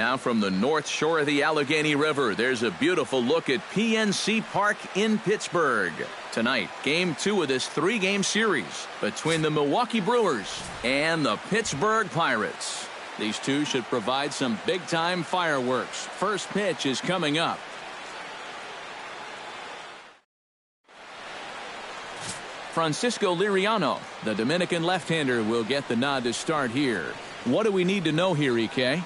Now from the north shore of the Allegheny River, there's a beautiful look at PNC Park in Pittsburgh. Tonight, Game 2 of this 3-game series between the Milwaukee Brewers and the Pittsburgh Pirates. These two should provide some big-time fireworks. First pitch is coming up. Francisco Liriano, the Dominican left-hander, will get the nod to start here. What do we need to know here, EK?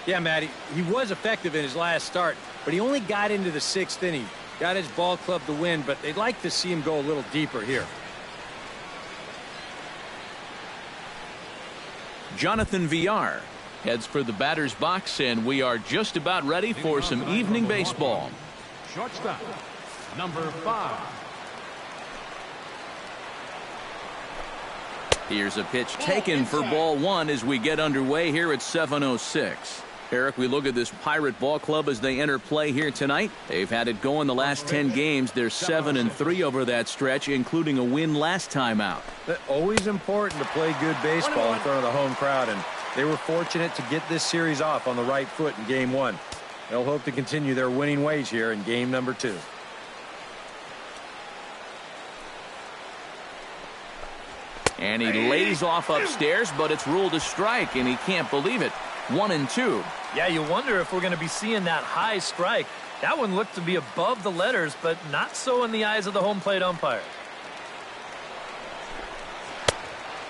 Yeah, Matty, he was effective in his last start, but he only got into the 6th inning. Got his ball club to win, but they'd like to see him go a little deeper here. Jonathan Villar heads for the batter's box, and we are just about ready for some evening baseball. Shortstop, number 5. Here's a pitch taken for ball 1 as we get underway here at 7:06. Eric, we look at this Pirate ball club as they enter play here tonight. They've had it going the last 10 games. They're 7-3 over that stretch, including a win last time out. Always important to play good baseball in front of the home crowd, and they were fortunate to get this series off on the right foot in Game 1. They'll hope to continue their winning ways here in Game number 2. And he lays off upstairs, but it's ruled a strike, and he can't believe it. 1-2. Yeah, you wonder if we're going to be seeing that high strike. That one looked to be above the letters, but not so in the eyes of the home plate umpire.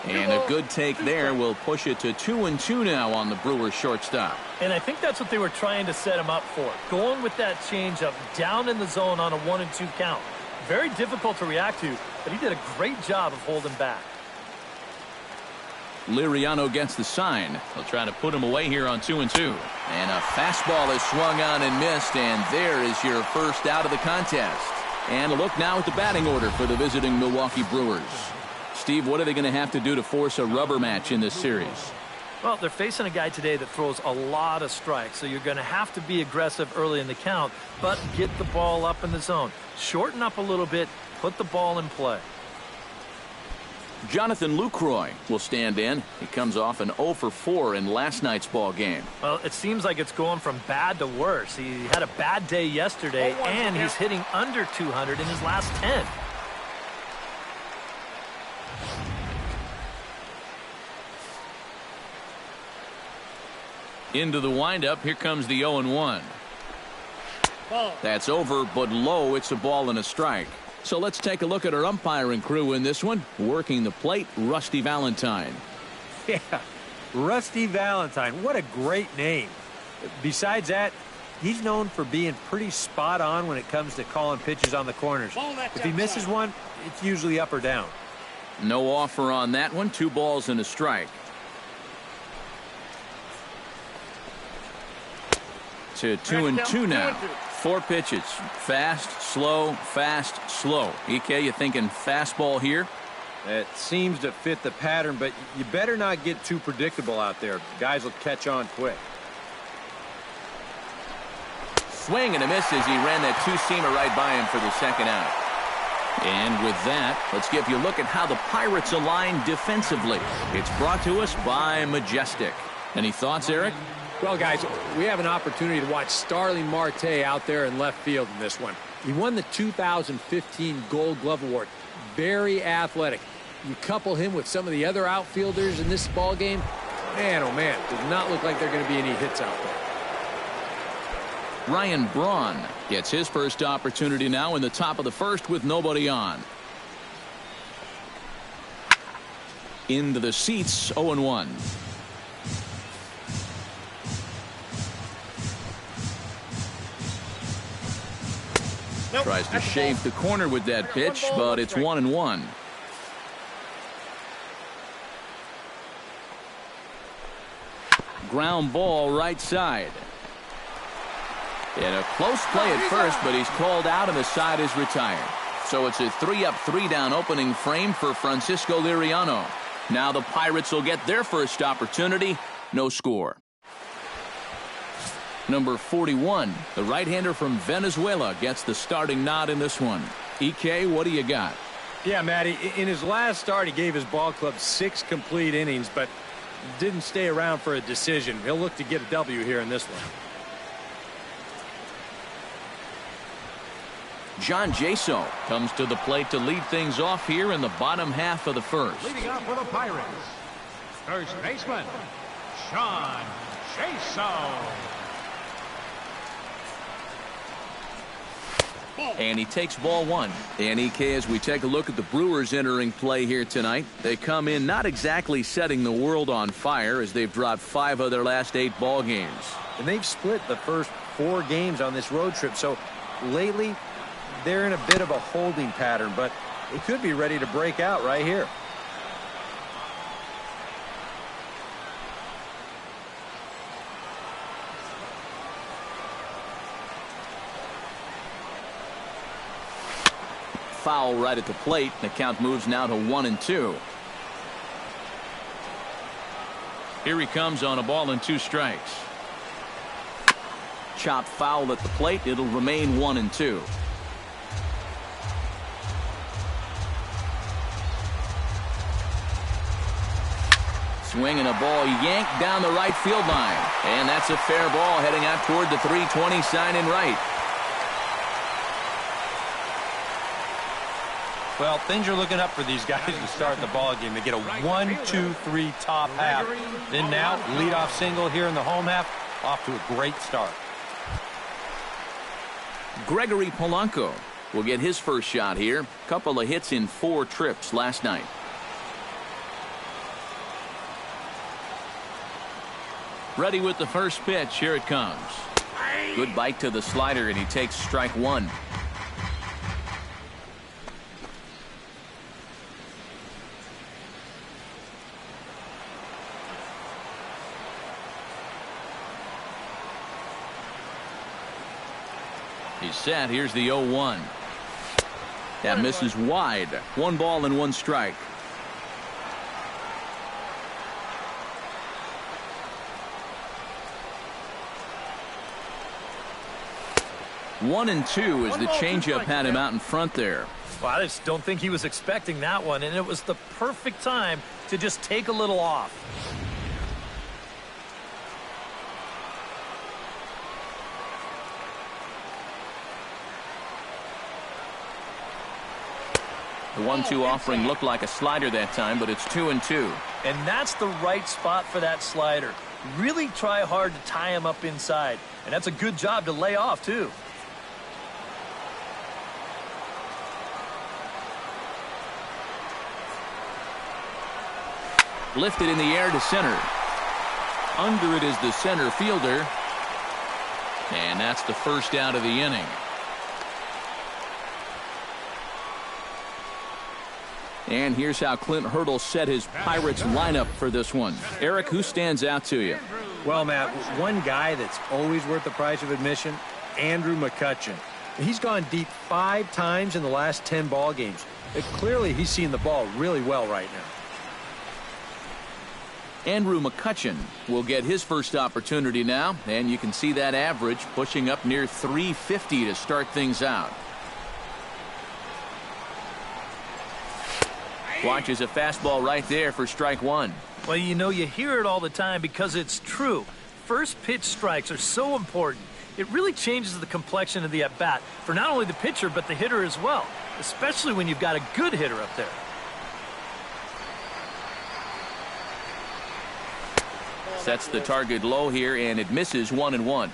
And a good take there will push it to 2-2 now on the Brewers shortstop. And I think that's what they were trying to set him up for. Going with that changeup down in the zone on a 1-2 count. Very difficult to react to, but he did a great job of holding back. Liriano gets the sign. They'll try to put him away here on 2-2. And a fastball is swung on and missed, and there is your first out of the contest. And a look now at the batting order for the visiting Milwaukee Brewers. Steve, what are they going to have to do to force a rubber match in this series? Well, they're facing a guy today that throws a lot of strikes, so you're going to have to be aggressive early in the count, but get the ball up in the zone. Shorten up a little bit, put the ball in play. Jonathan Lucroy will stand in. He comes off an 0-for-4 in last night's ball game. Well, it seems like it's going from bad to worse. He had a bad day yesterday, and he's hitting under 200 in his last 10. Into the windup. Here comes the 0-1. That's over, but low. It's a ball and a strike. So let's take a look at our umpiring crew in this one. Working the plate, Rusty Valentine. Yeah, Rusty Valentine. What a great name. Besides that, he's known for being pretty spot on when it comes to calling pitches on the corners. If he misses one, it's usually up or down. No offer on that one. 2 balls and a strike. To 2-2 now. 4 pitches. Fast, slow, EK, you thinking fastball here? It seems to fit the pattern, but you better not get too predictable out there. Guys will catch on quick. Swing and a miss as he ran that 2-seamer right by him for the second out. And with that, let's give you a look at how the Pirates align defensively. It's brought to us by Majestic. Any thoughts, Eric? Well, guys, we have an opportunity to watch Starling Marte out there in left field in this one. He won the 2015 Gold Glove Award. Very athletic. You couple him with some of the other outfielders in this ball game, man, oh man, does not look like there are going to be any hits out there. Ryan Braun gets his first opportunity now in the top of the first with nobody on. Into the seats, 0-1. Tries to shave the corner with that pitch, but it's 1-1. Ground ball right side. And a close play at first, but he's called out and the side is retired. So it's a 3-up, 3-down opening frame for Francisco Liriano. Now the Pirates will get their first opportunity. No score. Number 41, the right-hander from Venezuela, gets the starting nod in this one. EK, what do you got? Yeah, Matty, in his last start, he gave his ball club 6 complete innings, but didn't stay around for a decision. He'll look to get a W here in this one. John Jaso comes to the plate to lead things off here in the bottom half of the first. Leading up for the Pirates, first baseman, John Jaso. And he takes ball one. And EK, as we take a look at the Brewers entering play here tonight, they come in not exactly setting the world on fire as they've dropped 5 of their last 8 ball games. And they've split the first 4 games on this road trip. So lately, they're in a bit of a holding pattern, but they could be ready to break out right here. Foul right at the plate. The count moves now to 1-2. Here he comes on a ball and 2 strikes. Chop foul at the plate. It'll remain 1-2. Swinging a ball yanked down the right field line. And that's a fair ball heading out toward the 320 sign in right. Well, things are looking up for these guys to start the ball game. They get a 1-2-3 top half. Then now, leadoff single here in the home half. Off to a great start. Gregory Polanco will get his first shot here. Couple of hits in 4 trips last night. Ready with the first pitch. Here it comes. Good bite to the slider, and he takes strike 1. He's set. Here's the 0-1. That misses wide. 1 ball and 1 strike. One and 2 as the changeup had him out in front there. Well, I just don't think he was expecting that one, and it was the perfect time to just take a little off. The 1-2 offering looked like a slider that time, but it's 2-2. And that's the right spot for that slider. Really try hard to tie him up inside, and that's a good job to lay off, too. Lifted in the air to center. Under it is the center fielder. And that's the first out of the inning. And here's how Clint Hurdle set his Pirates lineup for this one. Eric, who stands out to you? Well, Matt, one guy that's always worth the price of admission, Andrew McCutchen. He's gone deep 5 times in the last 10 ball games. Clearly, he's seen the ball really well right now. Andrew McCutchen will get his first opportunity now, and you can see that average pushing up near 350 to start things out. Watches a fastball right there for strike 1. Well, you know, you hear it all the time because it's true. First pitch strikes are so important. It really changes the complexion of the at-bat for not only the pitcher but the hitter as well, especially when you've got a good hitter up there. Sets the target low here, and it misses 1-1.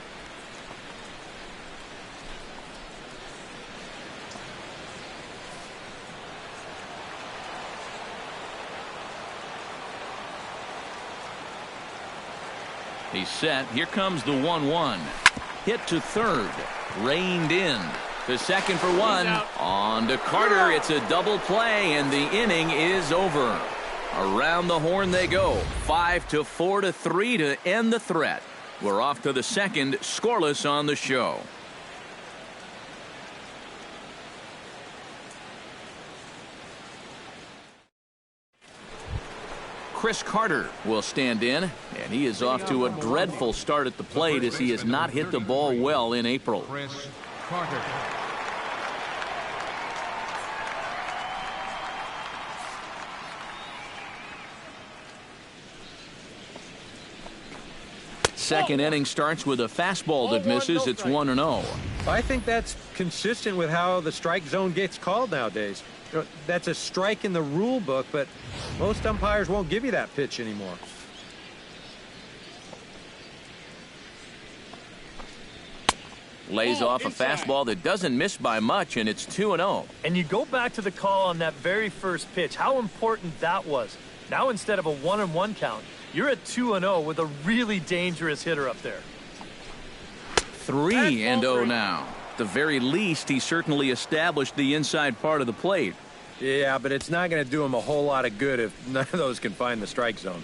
He's set. Here comes the 1-1. Hit to third. Reined in. To second for 1. On to Carter. It's a double play, and the inning is over. Around the horn they go. 5-4-3 to end the threat. We're off to the second, scoreless on the show. Chris Carter will stand in, and he is off to a dreadful start at the plate as he has not hit the ball well in April. Chris Carter. second inning starts with a fastball that misses. It's 1-0. I think that's consistent with how the strike zone gets called nowadays. You know, that's a strike in the rule book, but most umpires won't give you that pitch anymore. Lays off a fastball that doesn't miss by much, and it's 2-0. And you go back to the call on that very first pitch, how important that was. Now instead of a 1-1 count, you're at 2-0 with a really dangerous hitter up there. 3-0 now. At the very least, he certainly established the inside part of the plate. Yeah, but it's not going to do him a whole lot of good if none of those can find the strike zone.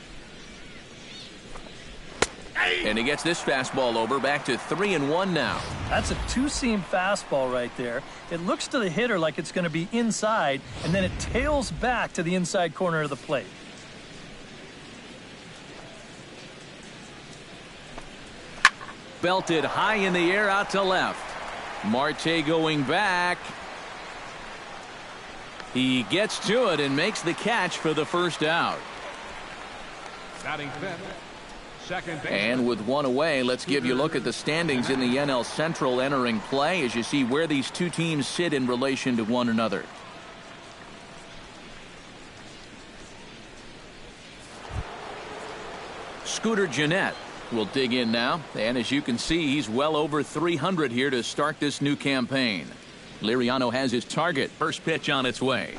And he gets this fastball over, back to 3-1 now. That's a two-seam fastball right there. It looks to the hitter like it's going to be inside, and then it tails back to the inside corner of the plate. Belted high in the air out to left. Marte going back. He gets to it and makes the catch for the first out. Batting fifth, second base. And with one away, let's give you a look at the standings in the NL Central entering play as you see where these two teams sit in relation to one another. Scooter Gennett will dig in now, and as you can see, he's well over 300 here to start this new campaign. Liriano has his target. First pitch on its way.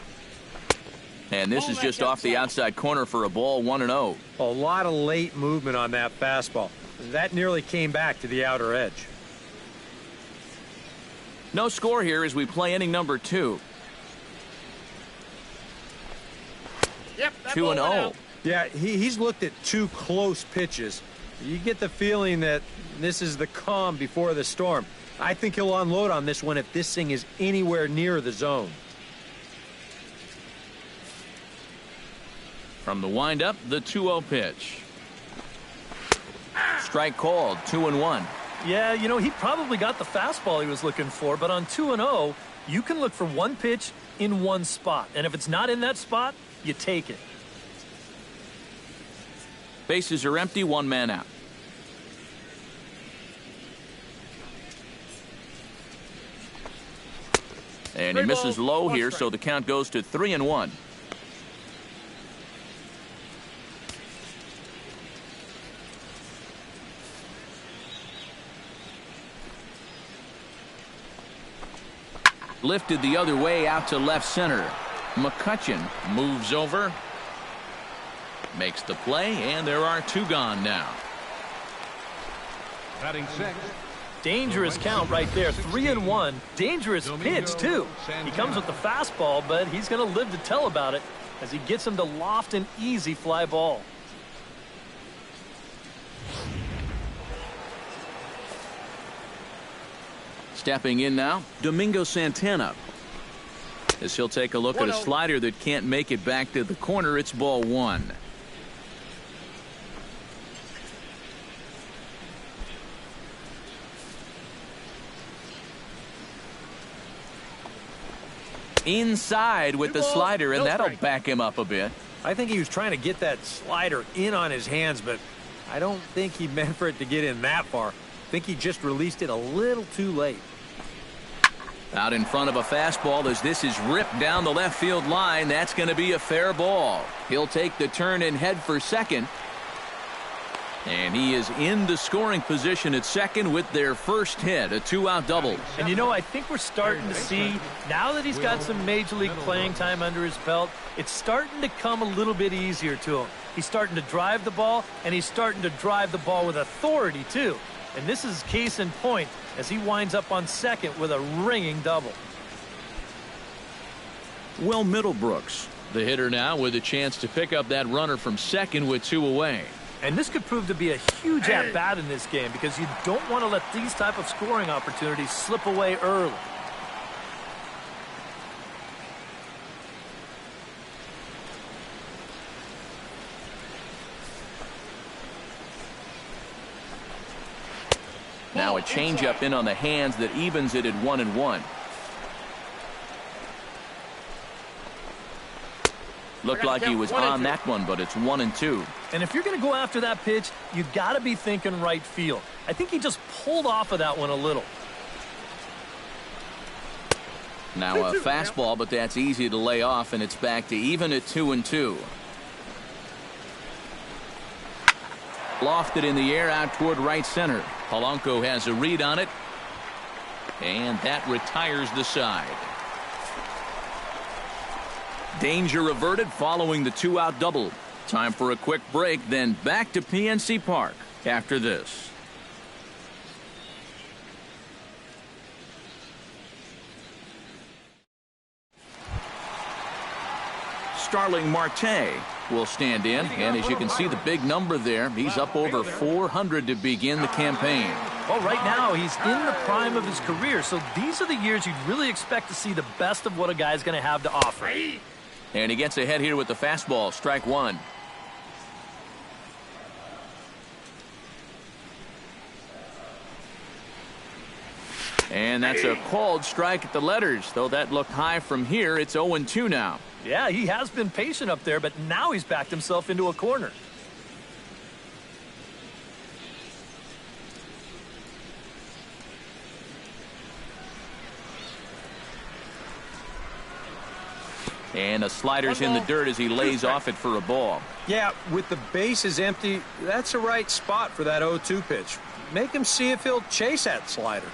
And this is just off the outside corner for a ball, 1-0. A lot of late movement on that fastball. That nearly came back to the outer edge. No score here as we play inning number 2. 2-0. Yeah, he's looked at two close pitches. You get the feeling that this is the calm before the storm. I think he'll unload on this one if this thing is anywhere near the zone. From the windup, the 2-0 pitch. Strike called, 2-1. Yeah, you know, he probably got the fastball he was looking for, but on 2-0, you can look for one pitch in one spot. And if it's not in that spot, you take it. Bases are empty, one man out. And he misses low here, so the count goes to 3-1. Lifted the other way out to left center. McCutchen moves over. Makes the play, and there are two gone now. Batting sixth. Dangerous count right there, 3-1. Dangerous pitch, too. He comes with the fastball, but he's going to live to tell about it as he gets him to loft an easy fly ball. Stepping in now, Domingo Santana. As he'll take a look at a slider that can't make it back to the corner, it's ball 1. Inside with the slider, and that'll back him up a bit. I think he was trying to get that slider in on his hands, but I don't think he meant for it to get in that far. I think he just released it a little too late. Out in front of a fastball as this is ripped down the left field line. That's going to be a fair ball. He'll take the turn and head for second. And he is in the scoring position at second with their first hit, a 2-out double. And you know, I think we're starting to see, now that he's got some major league playing time under his belt, it's starting to come a little bit easier to him. He's starting to drive the ball, and he's starting to drive the ball with authority, too. And this is case in point as he winds up on second with a ringing double. Will Middlebrooks, the hitter now, with a chance to pick up that runner from second with 2 away. And this could prove to be a huge at-bat in this game because you don't want to let these type of scoring opportunities slip away early. Now a changeup in on the hands that evens it at 1-1. Looked like he was on that one, but it's 1-2. And if you're going to go after that pitch, you got to be thinking right field. I think he just pulled off of that one a little. Now a fastball, but that's easy to lay off, and it's back to even at 2-2. Lofted in the air out toward right center. Polanco has a read on it, and that retires the side. Danger averted following the 2-out double. Time for a quick break, then back to PNC Park after this. Starling Marte will stand in, and as you can see the big number there, he's up over 400 to begin the campaign. Well, right now he's in the prime of his career, so these are the years you'd really expect to see the best of what a guy's going to have to offer. And he gets ahead here with the fastball, strike one. And that's a called strike at the letters, though that looked high from here. It's 0-2 now. Yeah, he has been patient up there, but now he's backed himself into a corner. And a slider's in the dirt as he lays off it for a ball. Yeah, with the bases empty, that's a right spot for that 0-2 pitch. Make him see if he'll chase that slider.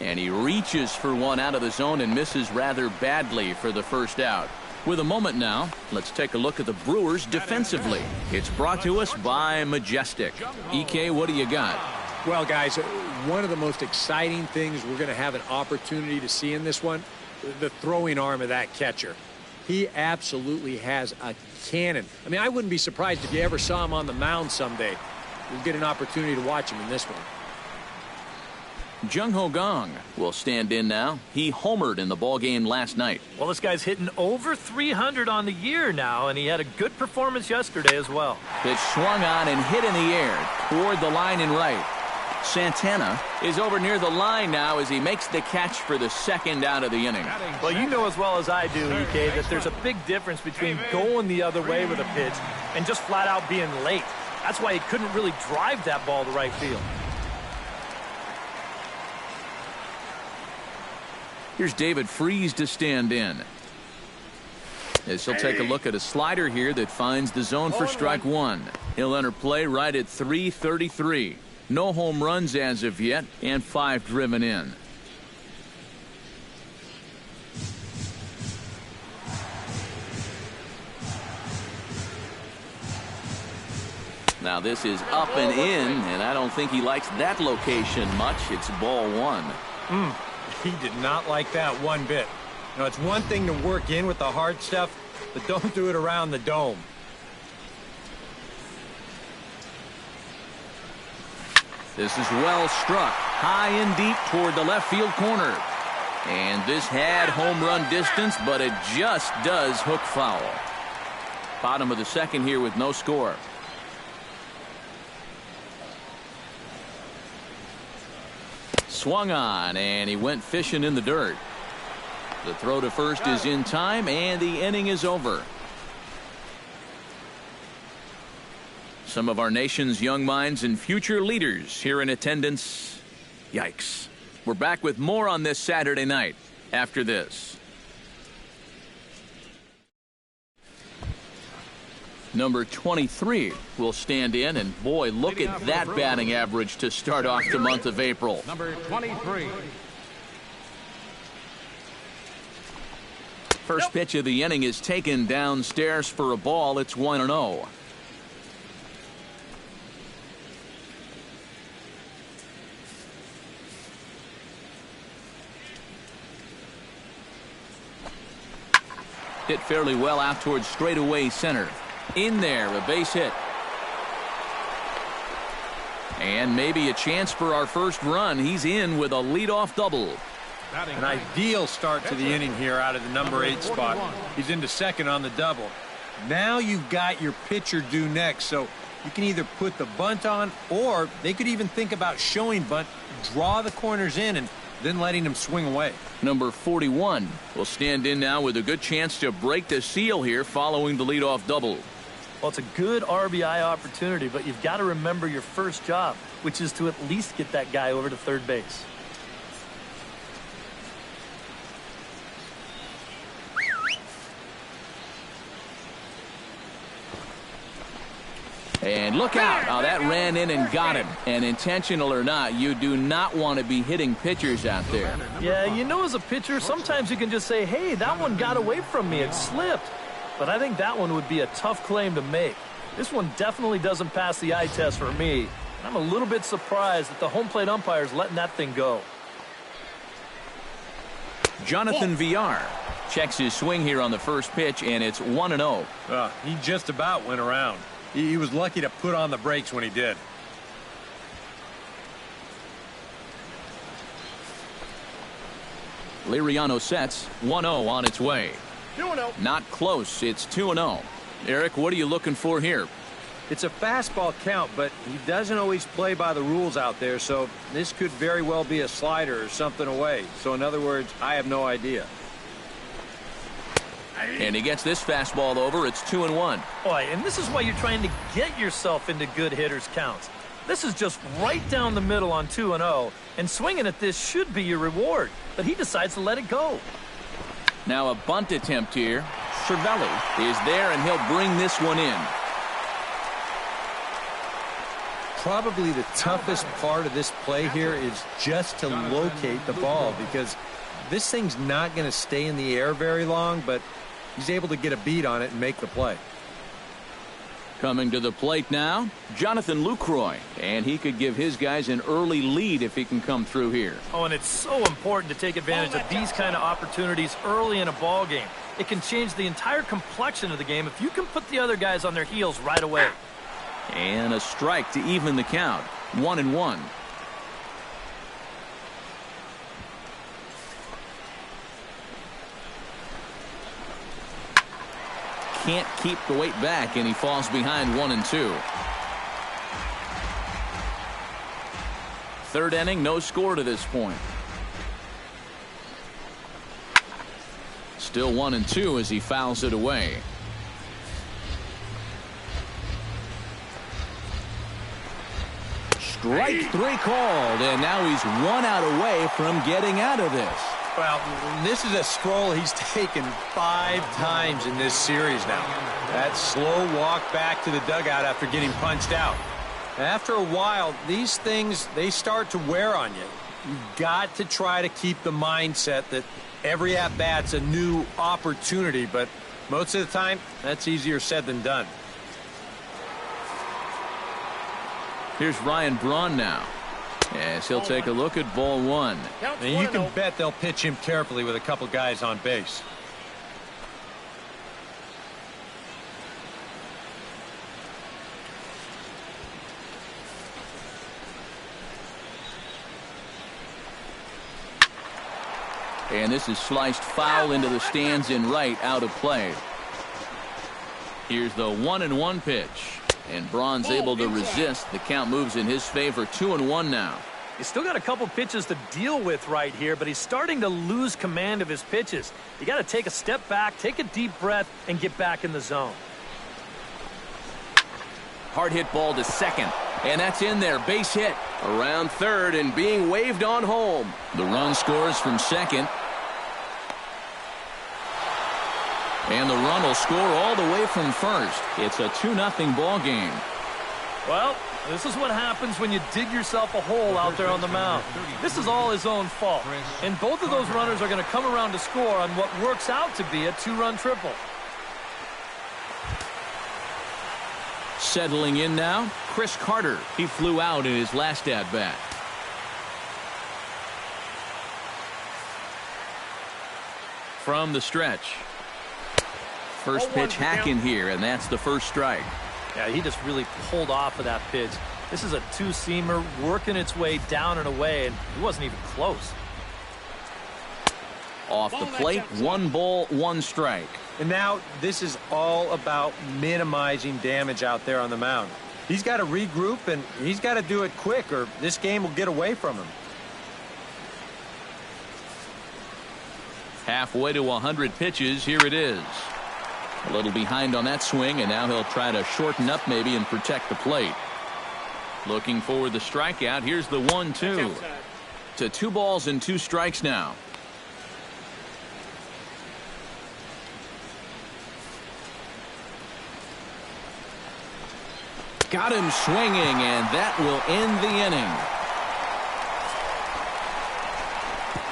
And he reaches for one out of the zone and misses rather badly for the first out. With a moment now, let's take a look at the Brewers defensively. It's brought to us by Majestic. EK, what do you got? Well, guys, one of the most exciting things we're going to have an opportunity to see in this one, the throwing arm of that catcher. He absolutely has a cannon. I mean, I wouldn't be surprised if you ever saw him on the mound someday. We'll get an opportunity to watch him in this one. Jung Ho Gong will stand in now. He homered in the ballgame last night. Well, this guy's hitting over 300 on the year now, and he had a good performance yesterday as well. Pitch swung on and hit in the air toward the line and right. Santana is over near the line now as he makes the catch for the second out of the inning. Well, you know as well as I do, EK, that there's a big difference between going the other way with a pitch and just flat out being late. That's why he couldn't really drive that ball to right field. Here's David Freese to stand in. As he'll take a look at a slider here that finds the zone for strike one. He'll enter play right at 333. No home runs as of yet, and 5 driven in. Now this is up and in, and I don't think he likes that location much. It's ball one. He did not like that one bit. You know, it's one thing to work in with the hard stuff, but don't do it around the dome. This is well struck, high and deep toward the left field corner. And this had home run distance, but it just does hook foul. Bottom of the second here with no score. Swung on, and he went fishing in the dirt. The throw to first is in time, and the inning is over. Some of our nation's young minds and future leaders here in attendance. Yikes. We're back with more on this Saturday night after this. Number 23 will stand in, and boy, look at that batting average to start off the month of April. Number 23. First pitch of the inning is taken downstairs for a ball. It's 1-0. Hit fairly well out towards straightaway center. In there, a base hit. And maybe a chance for our first run. He's in with a leadoff double. An ideal start to the inning here out of the number 8 spot. He's into second on the double. Now you've got your pitcher due next, so you can either put the bunt on, or they could even think about showing bunt, draw the corners in, and then letting him swing away. Number 41 will stand in now with a good chance to break the seal here following the leadoff double. Well, it's a good RBI opportunity, but you've got to remember your first job, which is to at least get that guy over to third base. And look out. Oh, that ran in and got him. And intentional or not, you do not want to be hitting pitchers out there. Yeah, you know, as a pitcher, sometimes you can just say, hey, that one got away from me. It slipped. But I think that one would be a tough claim to make. This one definitely doesn't pass the eye test for me. I'm a little bit surprised that the home plate umpire is letting that thing go. Jonathan Villar checks his swing here on the first pitch, and it's 1-0. He just about went around. He was lucky to put on the brakes when he did. Liriano sets 1-0 on its way. 2-0. Not close. It's 2-0. Eric, what are you looking for here? It's a fastball count, but he doesn't always play by the rules out there, so this could very well be a slider or something away. So in other words, I have no idea. And he gets this fastball over. It's 2-1. Boy, and this is why you're trying to get yourself into good hitters counts. This is just right down the middle on 2-0, and swinging at this should be your reward, but he decides to let it go. Now a bunt attempt here. Cervelli is there, and he'll bring this one in. Probably the toughest part of this play here is just to locate the ball, because this thing's not going to stay in the air very long, but he's able to get a beat on it and make the play. Coming to the plate now, Jonathan Lucroy, and he could give his guys an early lead if he can come through here. Oh, and it's so important to take advantage of these kind of opportunities early in a ball game. It can change the entire complexion of the game if you can put the other guys on their heels right away. And a strike to even the count. 1-1. Can't keep the weight back, and he falls behind 1-2. Third inning, no score to this point. Still 1-2 as he fouls it away. Strike three called, and now he's 1 out away from getting out of this. Well, this is a stroll he's taken 5 times in this series now. That slow walk back to the dugout after getting punched out. After a while, these things, they start to wear on you. You've got to try to keep the mindset that every at-bat's a new opportunity, but most of the time, that's easier said than done. Here's Ryan Braun now, as he'll take a look at ball 1. And you can bet they'll pitch him carefully with a couple guys on base. And this is sliced foul into the stands in right, out of play. Here's the 1-1 pitch. And Braun's able to resist. The count moves in his favor. 2-1 now. He's still got a couple pitches to deal with right here, but he's starting to lose command of his pitches. You got to take a step back, take a deep breath, and get back in the zone. Hard hit ball to second. And that's in there. Base hit. Around third and being waved on home. The run scores from second. And the run will score all the way from first. It's a 2-0 ball game. Well, this is what happens when you dig yourself a hole out there on the mound. This is all his own fault. And both of those runners are going to come around to score on what works out to be a 2-run triple. Settling in now, Chris Carter. He flew out in his last at-bat. From the stretch. First pitch hack in here, and that's the first strike. Yeah, he just really pulled off of that pitch. This is a two-seamer working its way down and away, and he wasn't even close. Off the plate, 1 ball, 1 strike. And now this is all about minimizing damage out there on the mound. He's got to regroup, and he's got to do it quick, or this game will get away from him. Halfway to 100 pitches. Here it is. A little behind on that swing, and now he'll try to shorten up maybe and protect the plate. Looking for the strikeout. Here's the 1-2. To 2 balls and 2 strikes now. Got him swinging, and that will end the inning.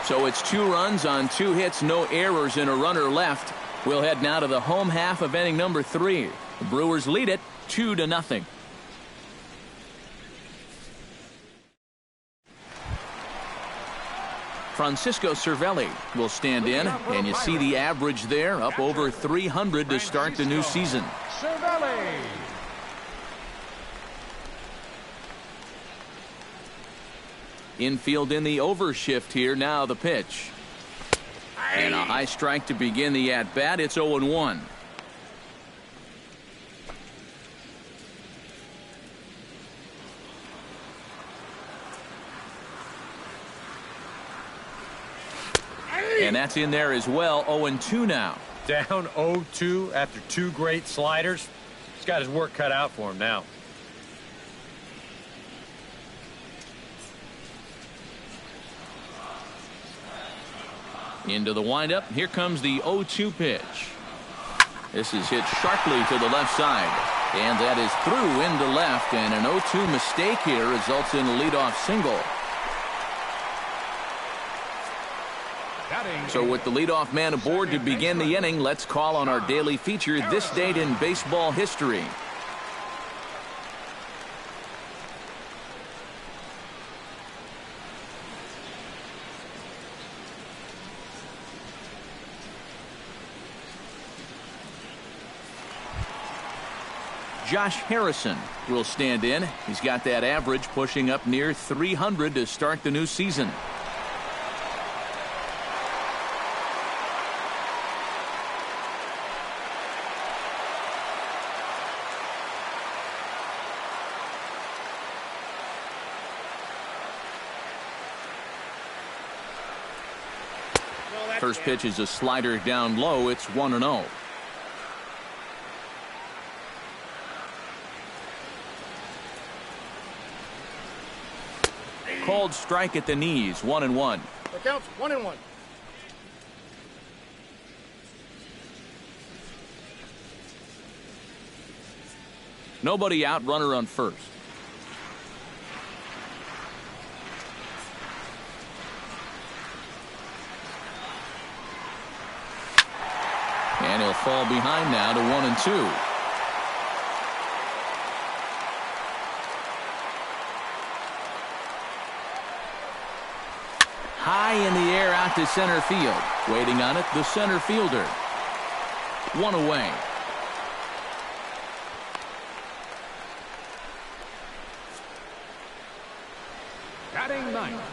So it's 2 runs on 2 hits, no errors, and a runner left. We'll head now to the home half of inning number 3. The Brewers lead it 2-0. Francisco Cervelli will stand in, and you see the average there, up over 300 to start the new season. Cervelli. Infield in the overshift here. Now the pitch. And a high strike to begin the at-bat. It's 0-1. And that's in there as well. 0-2 now. Down 0-2 after 2 great sliders. He's got his work cut out for him now. Into the windup. Here comes the 0-2 pitch. This is hit sharply to the left side. And that is through into left. And an 0-2 mistake here results in a leadoff single. So with the leadoff man aboard to begin the inning, let's call on our daily feature, This Date in Baseball History. Josh Harrison will stand in. He's got that average pushing up near 300 to start the new season. First pitch is a slider down low. It's 1-0. Called strike at the knees. 1-1. The count's 1-1. Nobody out. Runner on first. And he'll fall behind now to 1-2. High in the air out to center field. Waiting on it, the center fielder. 1 away.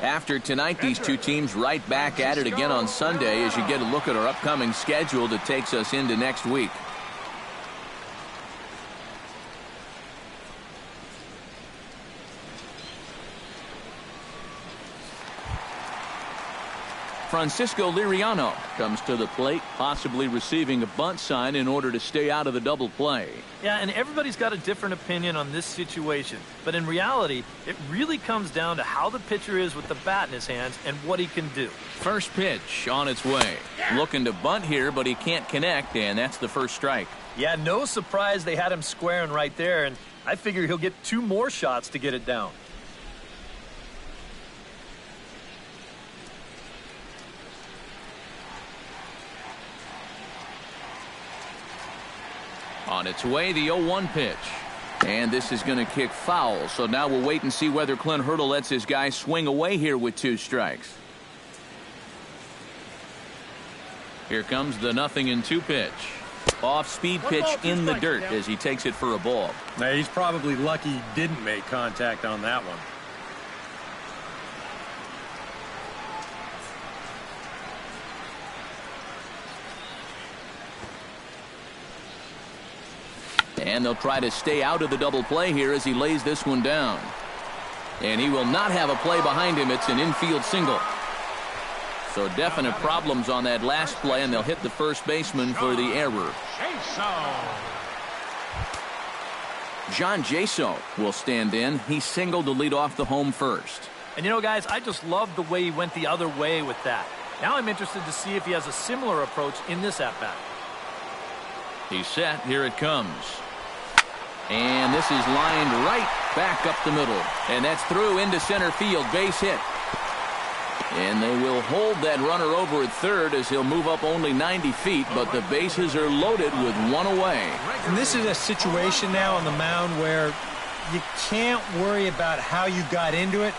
After tonight, these two teams right back at it again on Sunday as you get a look at our upcoming schedule that takes us into next week. Francisco Liriano comes to the plate, possibly receiving a bunt sign in order to stay out of the double play. Yeah, and everybody's got a different opinion on this situation. But in reality, it really comes down to how the pitcher is with the bat in his hands and what he can do. First pitch on its way. Looking to bunt here, but he can't connect, and that's the first strike. Yeah, no surprise they had him squaring right there, and I figure he'll get 2 more shots to get it down. On its way, the 0-1 pitch. And this is going to kick foul. So now we'll wait and see whether Clint Hurdle lets his guy swing away here with 2 strikes. Here comes the 0-2 pitch. Off-speed pitch in the dirt as he takes it for a ball. Now, he's probably lucky he didn't make contact on that one. And they'll try to stay out of the double play here as he lays this one down. And he will not have a play behind him. It's an infield single. So definite problems on that last play, and they'll hit the first baseman for the error. John Jaso will stand in. He singled to lead off the home first. And you know, guys, I just love the way he went the other way with that. Now I'm interested to see if he has a similar approach in this at-bat. He's set. Here it comes. And this is lined right back up the middle. And that's through into center field. Base hit. And they will hold that runner over at third as he'll move up only 90 feet, but the bases are loaded with one away. And this is a situation now on the mound where you can't worry about how you got into it.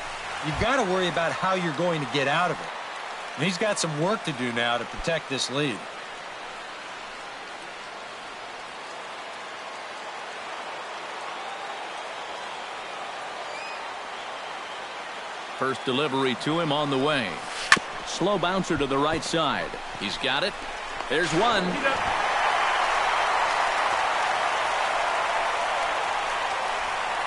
You've got to worry about how you're going to get out of it. And he's got some work to do now to protect this lead. First delivery to him on the way. Slow bouncer to the right side. He's got it. There's one.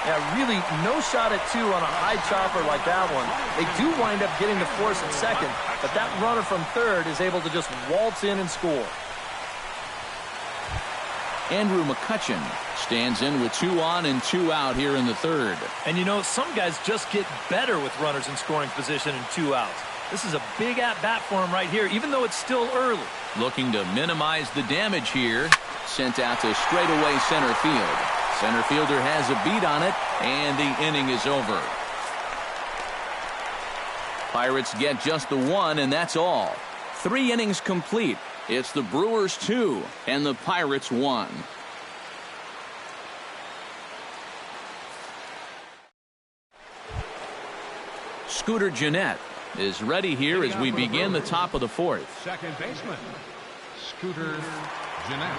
Yeah, really no shot at two on a high chopper like that one. They do wind up getting the force at second, but that runner from third is able to just waltz in and score. Andrew McCutcheon stands in with 2 on and 2 out here in the third. And you know, some guys just get better with runners in scoring position and 2 outs. This is a big at-bat for him right here, even though it's still early. Looking to minimize the damage here. Sent out to straightaway center field. Center fielder has a beat on it, and the inning is over. Pirates get just the 1, and that's all. 3 innings complete. It's the Brewers 2 and the Pirates 1. Scooter Gennett is ready here as we begin the top of the 4th. Second baseman, Scooter Gennett.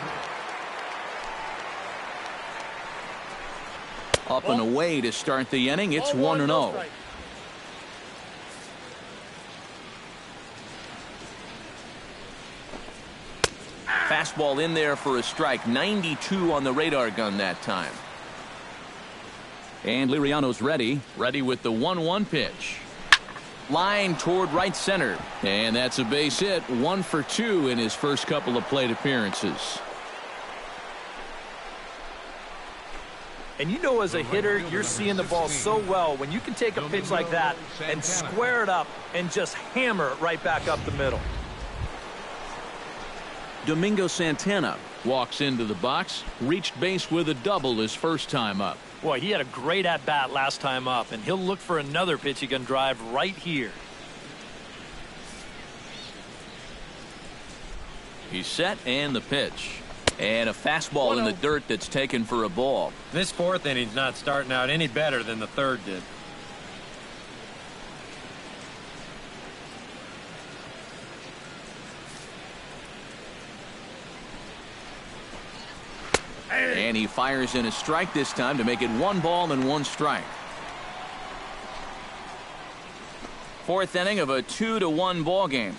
Up and away to start the inning. It's 1-0. Fastball in there for a strike. 92 on the radar gun that time. And Liriano's ready. Ready with the 1-1 pitch. Line toward right center. And that's a base hit. 1 for 2 in his first couple of plate appearances. And you know, as a hitter, you're seeing the ball so well when you can take a pitch like that and square it up and just hammer it right back up the middle. Domingo Santana walks into the box, reached base with a double his first time up. Boy, he had a great at-bat last time up, and he'll look for another pitch he can drive right here. He's set, and the pitch. And a fastball in the dirt that's taken for a ball. This 4th inning's not starting out any better than the 3rd did. And he fires in a strike this time to make it 1 ball and 1 strike. 4th inning of a 2-1 ball game.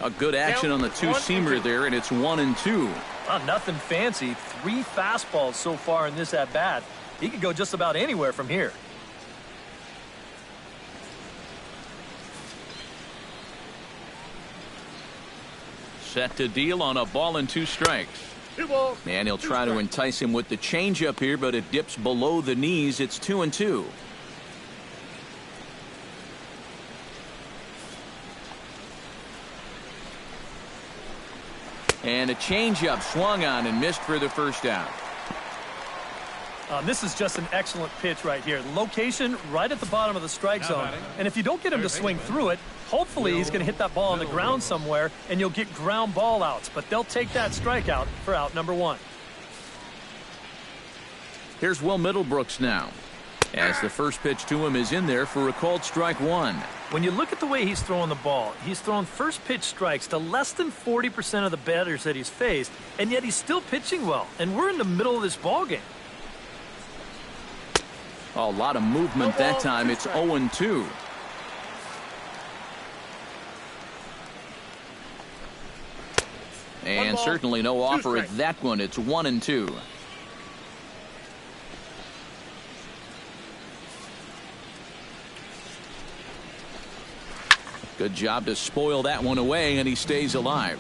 A good action on the 2-seamer there, and it's 1-2. Nothing fancy. 3 fastballs so far in this at-bat. He could go just about anywhere from here. Set to deal on a ball and 2 strikes. 2 balls. And he'll try to entice him with the changeup here, but it dips below the knees. It's 2-2. And a changeup swung on and missed for the first out. This is just an excellent pitch right here. Location right at the bottom of the strike zone. And if you don't get him to swing through it, hopefully he's going to hit that ball on the ground somewhere, and you'll get ground ball outs. But they'll take that strikeout for out number 1. Here's Will Middlebrooks now, as the first pitch to him is in there for a called strike 1. When you look at the way he's throwing the ball, he's thrown first pitch strikes to less than 40% of the batters that he's faced, and yet he's still pitching well. And we're in the middle of this ball game. A lot of movement that time. It's 0-2. And certainly no offer at that one. It's 1-2. Good job to spoil that one away, and he stays alive.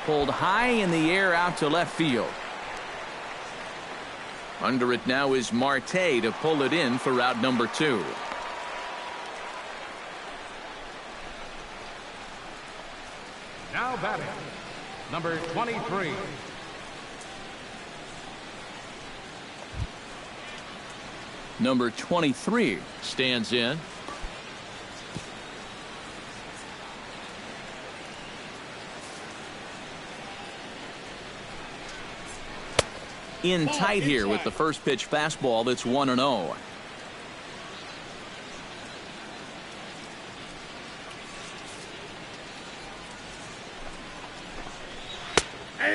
Pulled high in the air out to left field. Under it now is Marte to pull it in for out number 2. Now batting, number 23. Number 23 stands in. In tight here with the first pitch fastball that's 1-0.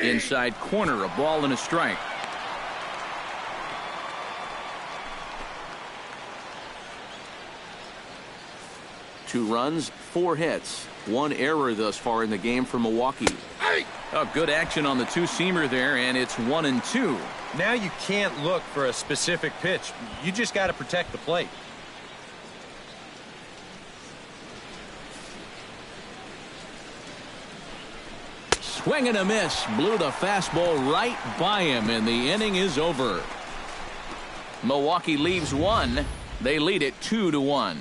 Inside corner, a ball and a strike. Two runs, 4 hits, 1 error thus far in the game for Milwaukee. Oh, good action on the two-seamer there, and it's 1-2. Now you can't look for a specific pitch. You just got to protect the plate. Swing and a miss. Blew the fastball right by him, and the inning is over. Milwaukee leaves 1. They lead it 2-1.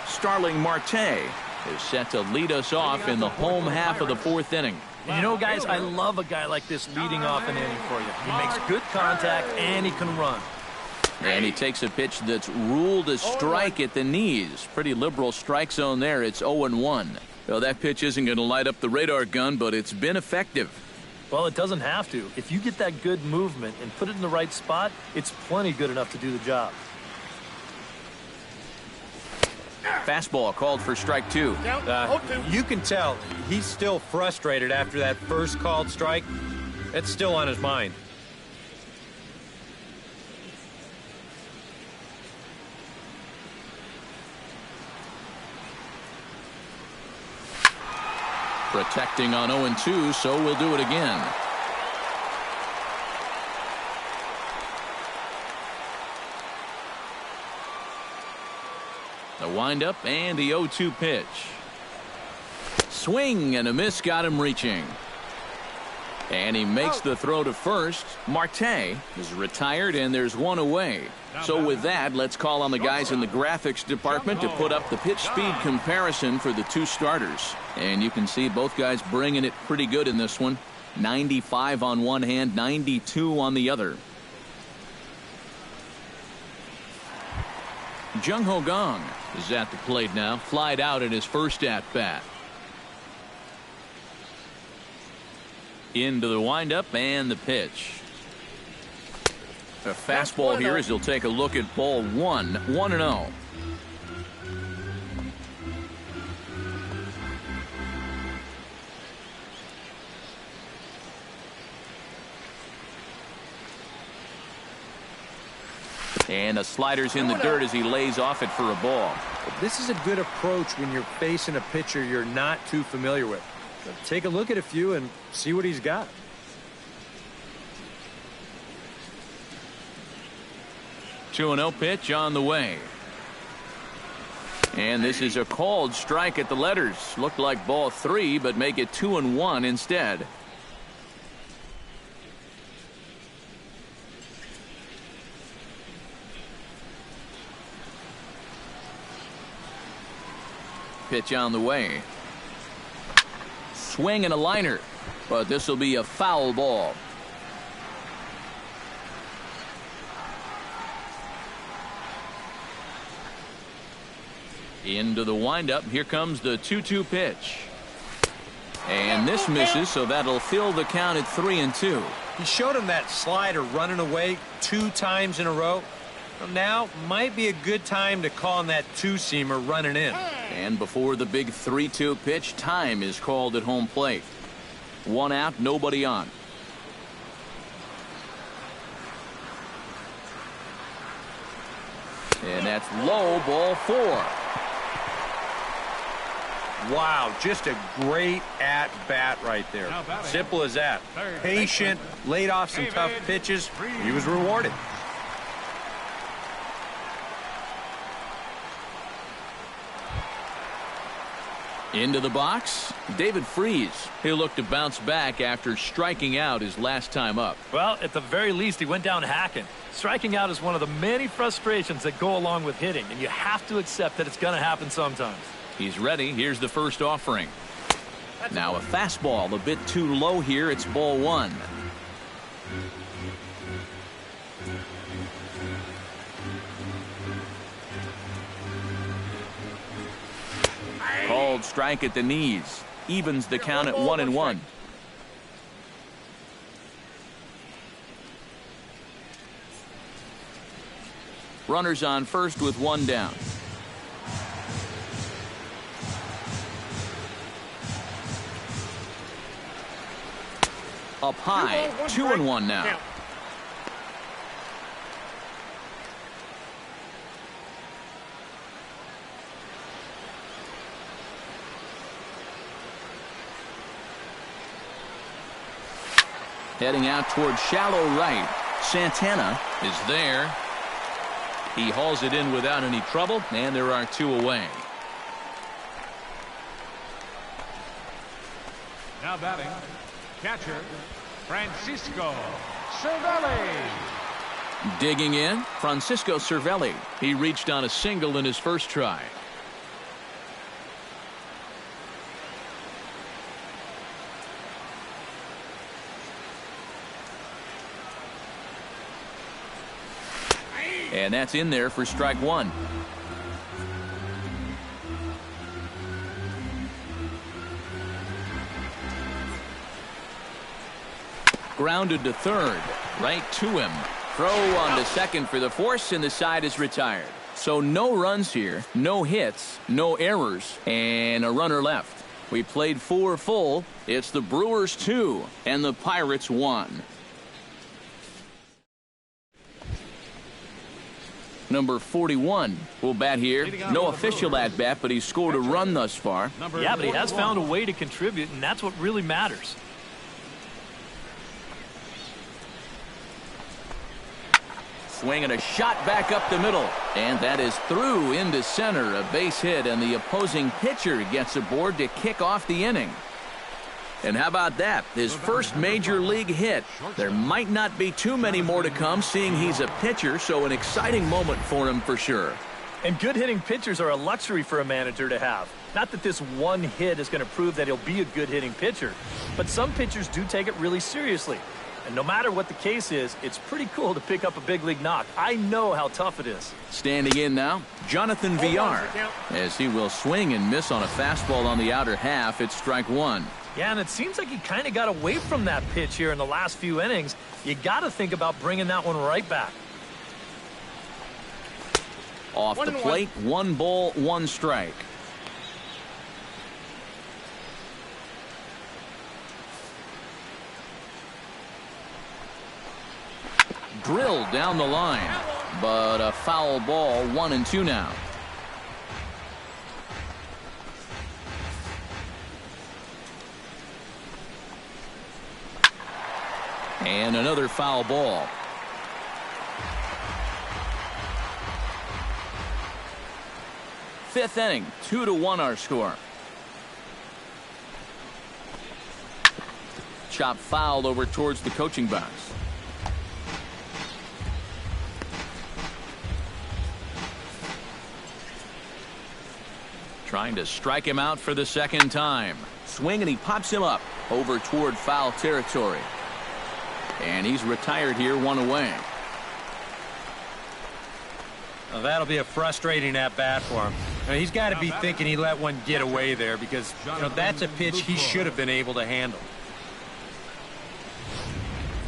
Starling Marte is set to lead us off in the home half of the 4th inning. And you know, guys, I love a guy like this leading off an inning for you. He makes good contact, and he can run. And he takes a pitch that's ruled a strike at the knees. Pretty liberal strike zone there. It's 0-1. Well, that pitch isn't going to light up the radar gun, but it's been effective. Well, it doesn't have to. If you get that good movement and put it in the right spot, it's plenty good enough to do the job. Fastball called for strike 2. You can tell he's still frustrated after that first called strike. That's still on his mind. Protecting on 0-2, so we'll do it again. The windup and the 0-2 pitch. Swing and a miss got him reaching. And he makes the throw to first. Marte is retired, and there's 1 away. So with that, let's call on the guys in the graphics department to put up the pitch speed comparison for the 2 starters. And you can see both guys bringing it pretty good in this one. 95 on one hand, 92 on the other. Jung Ho Gong is at the plate now, flied out in his first at-bat. Into the windup and the pitch. A fastball here as he'll take a look at ball 1, 1-0. And the slider's in the dirt as he lays off it for a ball. This is a good approach when you're facing a pitcher you're not too familiar with. So take a look at a few and see what he's got. Two 2-0 pitch on the way. And this is a called strike at the letters. Looked like ball 3, but make it 2-1 instead. Pitch on the way. Swing and a liner, but this will be a foul ball. Into the windup. Here comes the 2-2 pitch. And this misses, so that'll fill the count at 3-2. He showed him that slider running away 2 times in a row. Well, now might be a good time to call on that 2-seamer running in. And before the big 3-2 pitch, time is called at home plate. 1 out, nobody on. And that's low, ball 4. Wow, just a great at-bat right there. Simple as that. Patient, laid off some tough pitches. He was rewarded. Into the box, David Freese. He'll look to bounce back after striking out his last time up. Well, at the very least, he went down hacking. Striking out is one of the many frustrations that go along with hitting, and you have to accept that it's going to happen sometimes. He's ready. Here's the first offering. Now a fastball a bit too low here. It's ball 1. Called strike at the knees. Evens the count at 1-1. Runners on first with 1 down. Up high, 2-1 now. Heading out toward shallow right. Santana is there. He hauls it in without any trouble, and there are 2 away. Now batting, catcher, Francisco Cervelli. Digging in, Francisco Cervelli. He reached on a single in his first try. And that's in there for strike 1. Grounded to third. Right to him. Throw on to second for the force, and the side is retired. So no runs here, no hits, no errors, and a runner left. We played 4 full. It's the Brewers 2 and the Pirates 1. Number 41 will bat here. No official at bat, but he's scored a run thus far. Yeah, but he has found a way to contribute, and that's what really matters. Swing and a shot back up the middle. And that is through into center. A base hit, and the opposing pitcher gets aboard to kick off the inning. And how about that? His first major league hit. There might not be too many more to come, seeing he's a pitcher, so an exciting moment for him for sure. And good hitting pitchers are a luxury for a manager to have. Not that this one hit is going to prove that he'll be a good hitting pitcher, but some pitchers do take it really seriously. And no matter what the case is, it's pretty cool to pick up a big league knock. I know how tough it is. Standing in now, Jonathan Villar, as he will swing and miss on a fastball on the outer half. It's strike 1. Yeah, and it seems like he kind of got away from that pitch here in the last few innings. You got to think about bringing that one right back. Off the plate, 1 ball, 1 strike. Drilled down the line, but a foul ball, 1-2 now. And another foul ball. Fifth inning, 2-1 our score. Chop fouled over towards the coaching box. Trying to strike him out for the second time. Swing, and he pops him up over toward foul territory. And he's retired here, 1 away. Well, that'll be a frustrating at-bat for him. I mean, he's got to be thinking he let one get away there because, that's a pitch he should have been able to handle.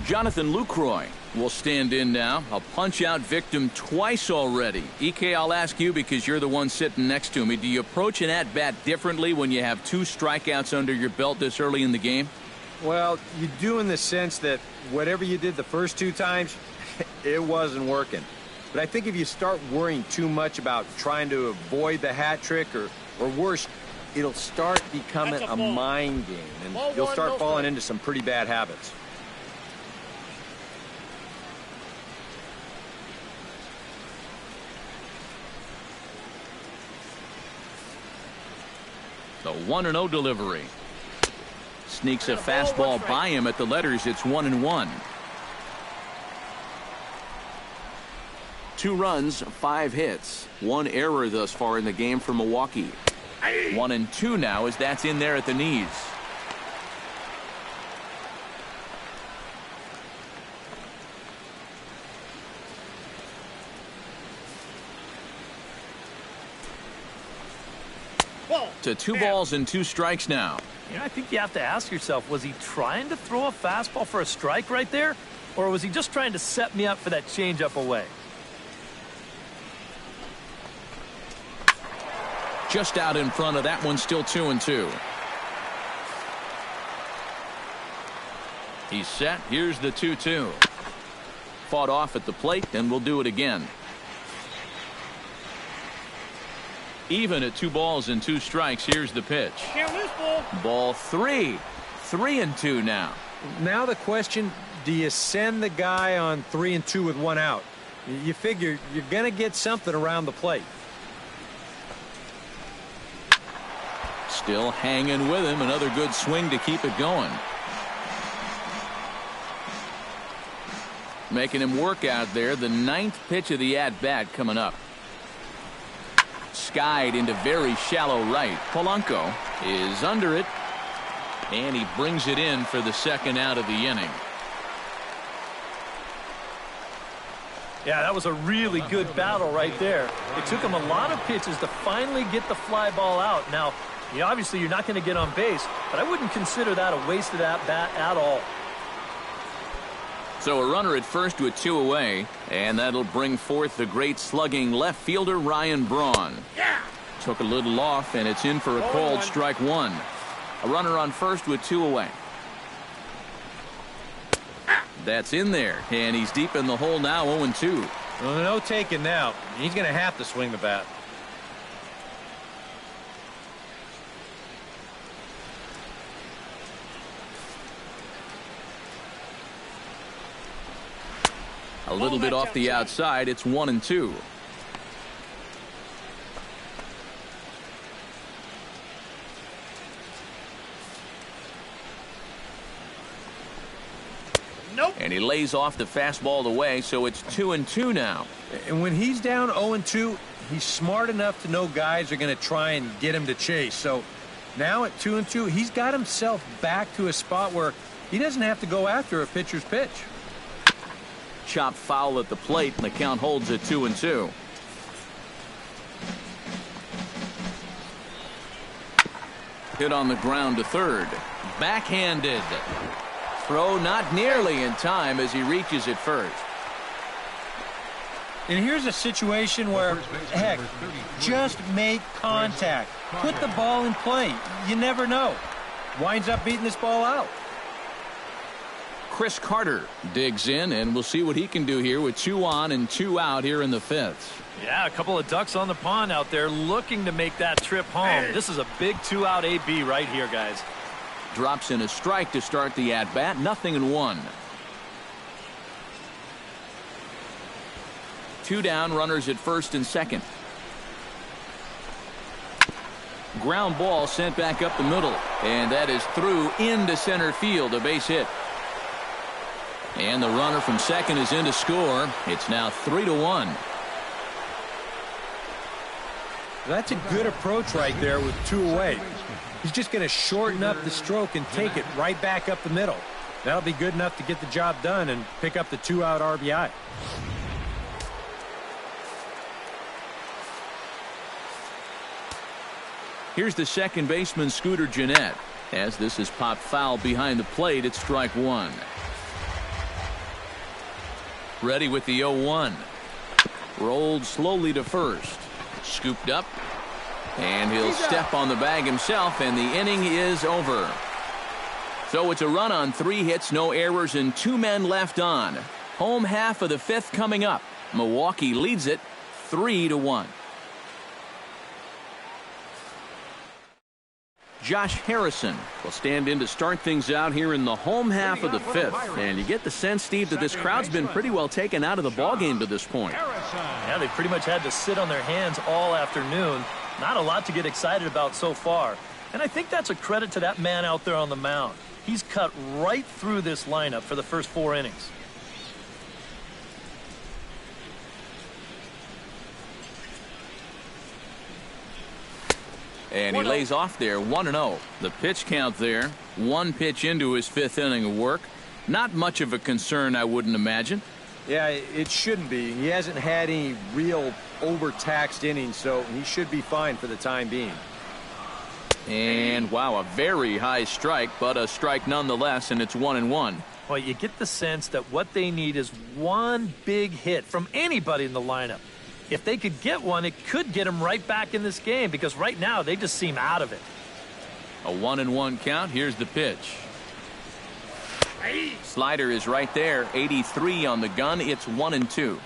Jonathan Lucroy will stand in now. A punch-out victim twice already. EK, I'll ask you because you're the one sitting next to me. Do you approach an at-bat differently when you have 2 strikeouts under your belt this early in the game? Well, you do in the sense that whatever you did the first 2 times, it wasn't working. But I think if you start worrying too much about trying to avoid the hat trick or worse, it'll start becoming a mind game, and you'll start falling into some pretty bad habits. The 1-0 delivery. Sneaks a fastball by him at the letters. It's 1-1. 2 runs, 5 hits, 1 error thus far in the game for Milwaukee. 1-2 now as that's in there at the knees. To 2 balls and 2 strikes now. You know, I think you have to ask yourself, was he trying to throw a fastball for a strike right there? Or was he just trying to set me up for that changeup away? Just out in front of that one, still 2-2. He's set. Here's the 2-2. Fought off at the plate, and we'll do it again. Even at 2 balls and 2 strikes. Here's the pitch. Ball 3. 3-2 now. Now the question, do you send the guy on 3-2 with 1 out? You figure you're going to get something around the plate. Still hanging with him. Another good swing to keep it going. Making him work out there. The 9th pitch of the at-bat coming up. Skied into very shallow right. Polanco is under it, and he brings it in for the 2nd out of the inning. Yeah, that was a really good battle right there. It took him a lot of pitches to finally get the fly ball out. Now, obviously you're not going to get on base, but I wouldn't consider that a wasted at-bat at all. So a runner at first with 2 away, and that'll bring forth the great slugging left fielder Ryan Braun. Yeah. Took a little off, and it's in for a called strike 1. A runner on first with 2 away. That's in there, and he's deep in the hole now, 0-2. Well, no taking now. He's going to have to swing the bat. A little bit off the outside. It's 1-2. Nope. And he lays off the fastball away, so it's 2-2 now. And when he's down 0-2, he's smart enough to know guys are going to try and get him to chase. So now at 2-2, he's got himself back to a spot where he doesn't have to go after a pitcher's pitch. Chopped foul at the plate, and the count holds at 2-2. Hit on the ground to third. Backhanded. Throw not nearly in time as he reaches it first. And here's a situation where, heck, just make contact. Put the ball in play. You never know. Winds up beating this ball out. Chris Carter digs in, and we'll see what he can do here with 2 on and 2 out here in the 5th. Yeah, a couple of ducks on the pond out there looking to make that trip home. This is a big 2-out AB right here, guys. Drops in a strike to start the at-bat. 0-1. 2 down, runners at first and second. Ground ball sent back up the middle, and that is through into center field, a base hit. And the runner from second is in to score. It's now 3-1. That's a good approach right there with 2 away. He's just going to shorten up the stroke and take it right back up the middle. That'll be good enough to get the job done and pick up the 2-out RBI. Here's the second baseman, Scooter Gennett. As this is popped foul behind the plate, it's strike 1. Ready with the 0-1. Rolled slowly to first. Scooped up. And he'll step on the bag himself, and the inning is over. So it's a run on 3 hits, no errors, and 2 men left on. Home half of the 5th coming up. Milwaukee leads it 3-1. Josh Harrison will stand in to start things out here in the home half of the fifth. And you get the sense, Steve, that this crowd's been pretty well taken out of the ballgame to this point. Yeah, they pretty much had to sit on their hands all afternoon. Not a lot to get excited about so far. And I think that's a credit to that man out there on the mound. He's cut right through this lineup for the first 4 innings. And he lays off there 1-0. The pitch count there, 1 pitch into his 5th inning of work. Not much of a concern, I wouldn't imagine. Yeah, it shouldn't be. He hasn't had any real overtaxed innings, so he should be fine for the time being. And wow, a very high strike, but a strike nonetheless, and it's 1-1. Well, you get the sense that what they need is one big hit from anybody in the lineup. If they could get one, it could get them right back in this game, because right now they just seem out of it. A 1-1 count. Here's the pitch. Slider is right there. 83 on the gun. It's 1-2.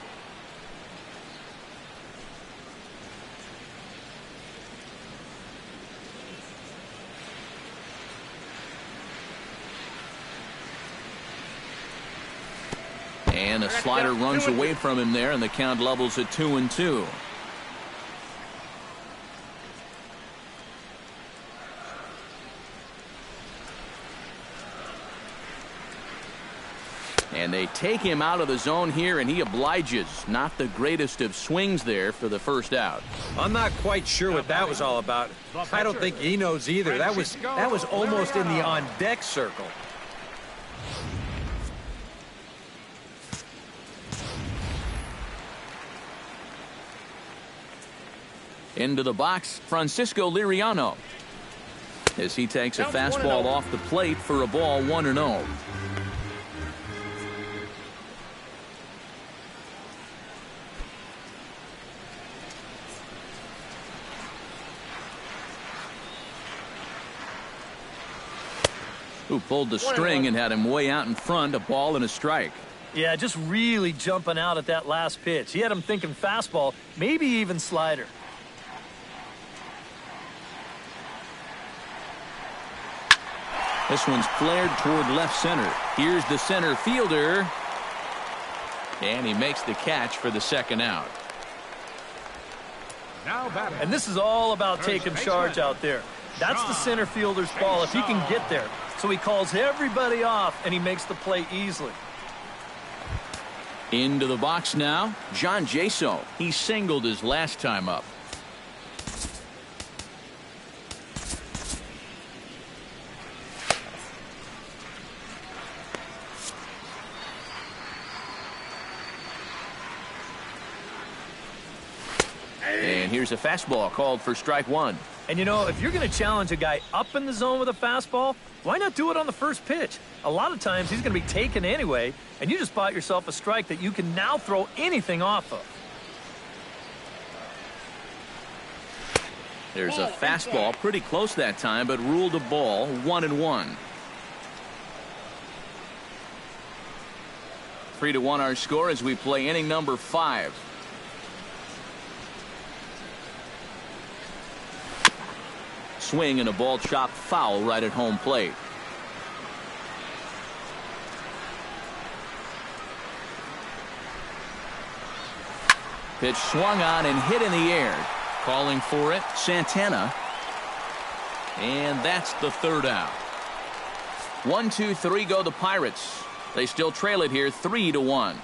And a slider runs away from him there, and the count levels at 2-2. And they take him out of the zone here, and he obliges. Not the greatest of swings there for the first out. I'm not quite sure what that was all about. I don't think he knows either. That was almost in the on-deck circle. Into the box, Francisco Liriano, as he takes a fastball off the plate for a ball, 1-0. Who pulled the string and had him way out in front, a ball and a strike. Yeah, just really jumping out at that last pitch. He had him thinking fastball, maybe even slider. This one's flared toward left center. Here's the center fielder. And he makes the catch for the second out. And this is all about taking charge out there. That's the center fielder's ball if he can get there. So he calls everybody off, and he makes the play easily. Into the box now, John Jaso. He singled his last time up. And here's a fastball called for strike 1. And you know, if you're going to challenge a guy up in the zone with a fastball, why not do it on the first pitch? A lot of times he's going to be taken anyway, and you just bought yourself a strike that you can now throw anything off of. There's a fastball pretty close that time, but ruled a ball, 1-1. 3-1 our score as we play inning number 5. Swing and a ball chopped foul right at home plate. Pitch swung on and hit in the air. Calling for it, Santana. And that's the third out. 1, 2, 3 go the Pirates. They still trail it here 3-1.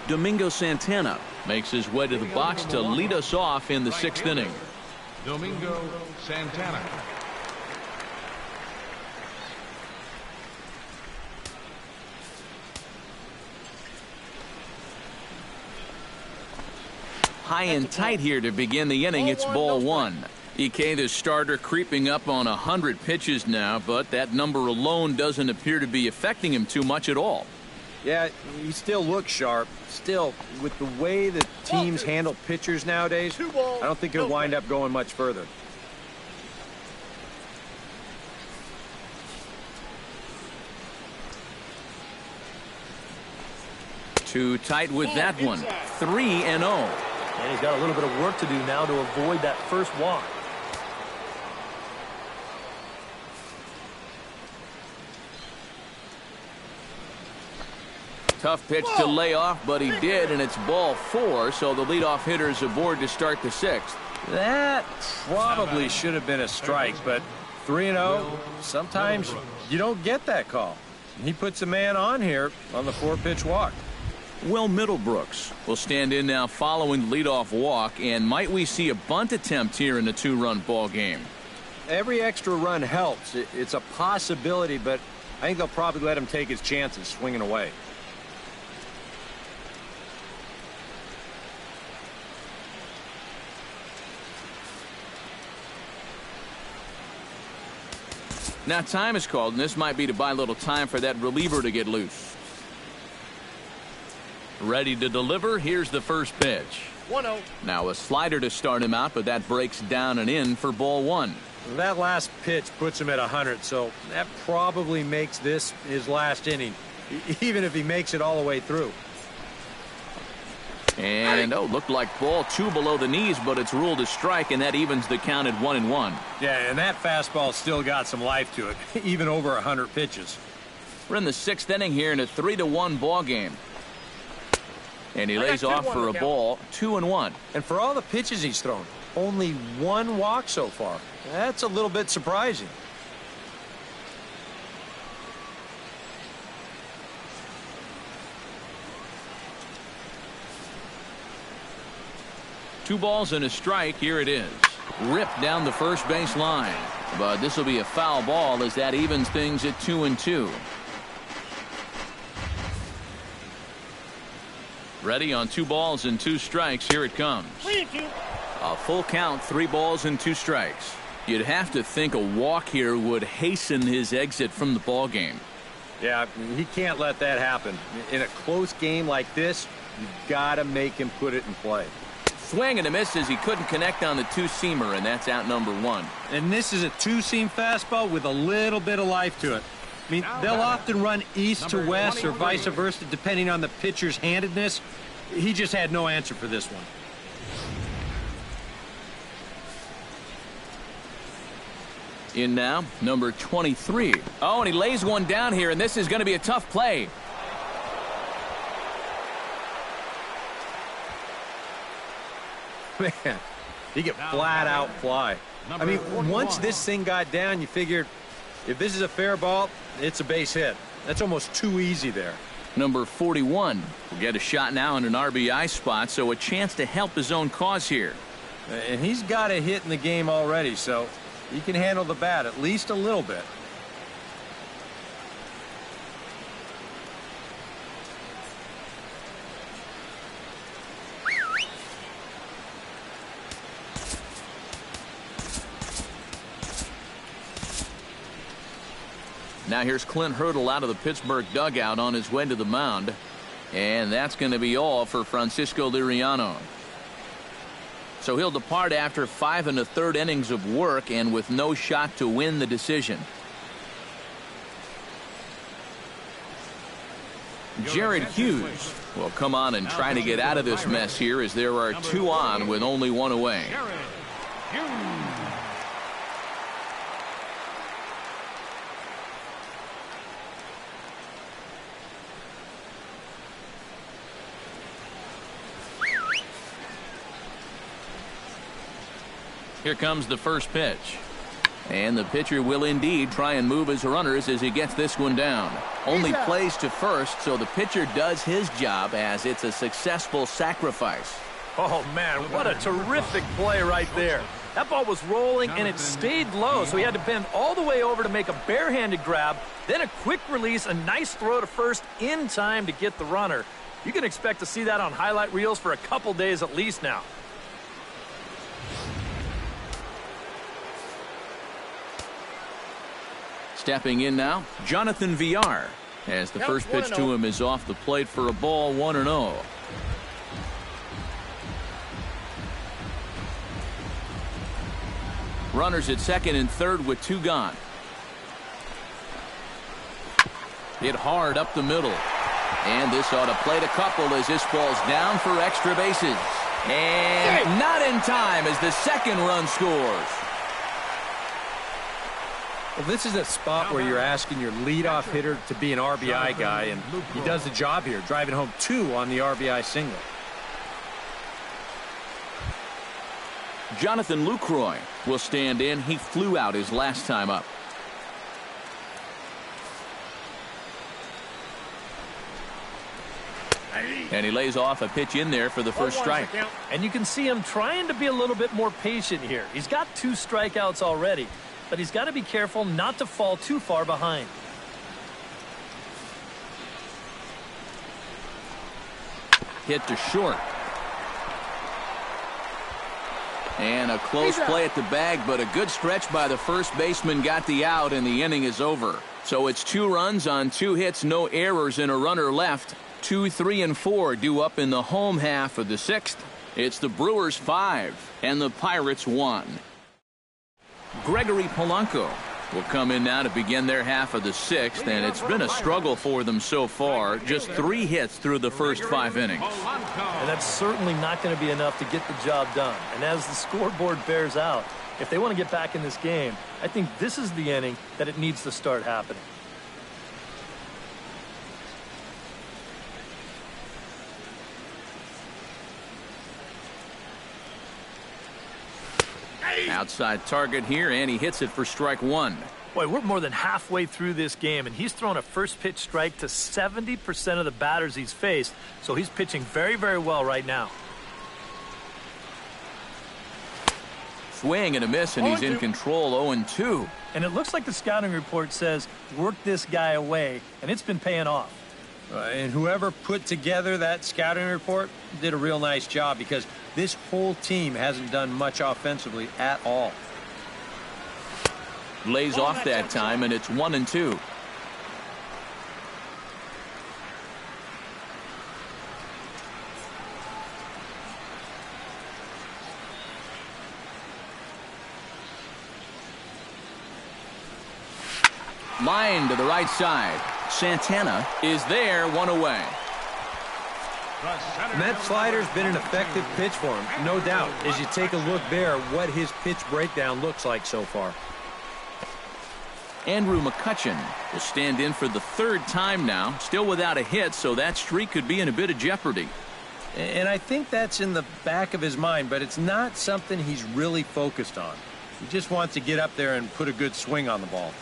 Domingo Santana makes his way to the box to lead us off in the 6th inning. Domingo Santana. High and tight here to begin the inning. It's ball 1. EK, the starter, creeping up on 100 pitches now, but that number alone doesn't appear to be affecting him too much at all. Yeah, he still looks sharp. Still, with the way that teams handle pitchers nowadays, I don't think he'll wind up going much further. Too tight with that one. 3-0. And he's got a little bit of work to do now to avoid that first walk. Tough pitch to lay off, but he did, and it's ball 4, so the leadoff hitter's aboard to start the 6th. That probably should have been a strike, but 3-0, sometimes you don't get that call. He puts a man on here on the 4-pitch walk. Will Middlebrooks will stand in now following the leadoff walk, and might we see a bunt attempt here in the 2-run ball game? Every extra run helps. It's a possibility, but I think they'll probably let him take his chances swinging away. Now time is called, and this might be to buy a little time for that reliever to get loose. Ready to deliver. Here's the first pitch. 1-0. Now a slider to start him out, but that breaks down and in for ball 1. That last pitch puts him at 100, so that probably makes this his last inning, even if he makes it all the way through. And, looked like ball 2 below the knees, but it's ruled a strike, and that evens the count at 1-1. Yeah, and that fastball still got some life to it, even over 100 pitches. We're in the 6th inning here in a 3-1 ball game. And he lays off for a ball, 2-1. And for all the pitches he's thrown, only 1 walk so far. That's a little bit surprising. Two balls and a strike. Here it is. Ripped down the first base line. But this will be a foul ball as that evens things at 2-2. Ready on 2 balls and 2 strikes. Here it comes. A full count, 3 balls and 2 strikes. You'd have to think a walk here would hasten his exit from the ball game. Yeah, he can't let that happen. In a close game like this, you've got to make him put it in play. Swing and a miss as he couldn't connect on the 2-seamer, and that's out number 1. And this is a 2-seam fastball with a little bit of life to it. I mean, they'll often run east to west or vice versa, depending on the pitcher's handedness. He just had no answer for this one. In now, number 23. Oh, and he lays one down here, and this is going to be a tough play. Man, he could flat out fly. I mean, once this thing got down, you figured if this is a fair ball, it's a base hit. That's almost too easy there. Number 41 will get a shot now in an RBI spot, so a chance to help his own cause here. And he's got a hit in the game already, so he can handle the bat at least a little bit. Now here's Clint Hurdle out of the Pittsburgh dugout on his way to the mound. And that's going to be all for Francisco Liriano. So he'll depart after 5 1/3 innings of work and with no shot to win the decision. Jared Hughes will come on and try to get out of this mess here as there are 2 on with only 1 away. Here comes the first pitch. And the pitcher will indeed try and move his runners as he gets this one down. Only plays to first, so the pitcher does his job as it's a successful sacrifice. Oh, man, what a terrific play right there. That ball was rolling, and it stayed low, so he had to bend all the way over to make a barehanded grab, then a quick release, a nice throw to first in time to get the runner. You can expect to see that on highlight reels for a couple days at least now. Stepping in now, Jonathan Villar, as the first pitch to him is off the plate for a ball, 1-0. Runners at second and third with 2 gone. Hit hard up the middle. And this ought to plate a couple as this ball's down for extra bases. And not in time as the second run scores. Well, this is a spot where you're asking your leadoff hitter to be an RBI guy, and he does the job here, driving home 2 on the RBI single. Jonathan Lucroy will stand in. He flew out his last time up. And he lays off a pitch in there for the first strike. And you can see him trying to be a little bit more patient here. He's got 2 strikeouts already, but he's got to be careful not to fall too far behind. Hit to short. And a close play at the bag, but a good stretch by the first baseman got the out, and the inning is over. So it's 2 runs on 2 hits, no errors, and a runner left. 2, 3, and 4 due up in the home half of the 6th. It's the Brewers 5 and the Pirates 1. Gregory Polanco will come in now to begin their half of the 6th, and it's been a struggle for them so far. Just 3 hits through the first 5 innings. And that's certainly not going to be enough to get the job done. And as the scoreboard bears out, if they want to get back in this game, I think this is the inning that it needs to start happening. Outside target here, and he hits it for strike 1. Boy, we're more than halfway through this game, and he's thrown a first pitch strike to 70% of the batters he's faced, so he's pitching very, very well right now. Swing and a miss, and he's in control. 0-2. And it looks like the scouting report says work this guy away, and it's been paying off. And whoever put together that scouting report did a real nice job, because this whole team hasn't done much offensively at all. Lays off that time, and it's 1-2. Line to the right side. Santana is there, 1 away. That slider's been an effective pitch for him, no doubt. As you take a look there, what his pitch breakdown looks like so far. Andrew McCutchen will stand in for the 3rd time now, still without a hit, so that streak could be in a bit of jeopardy. And I think that's in the back of his mind, but it's not something he's really focused on. He just wants to get up there and put a good swing on the ball.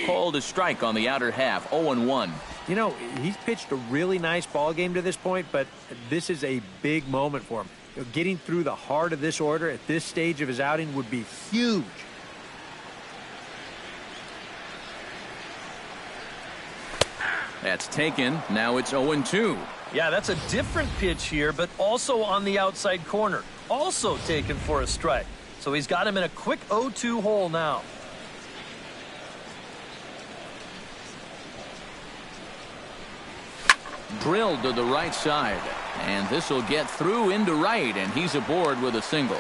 Called a strike on the outer half, 0-1. You know, he's pitched a really nice ball game to this point, but this is a big moment for him. You know, getting through the heart of this order at this stage of his outing would be huge. That's taken. Now it's 0-2. Yeah, that's a different pitch here, but also on the outside corner. Also taken for a strike. So he's got him in a quick 0-2 hole now. Drilled to the right side, and this will get through into right, and he's aboard with a single.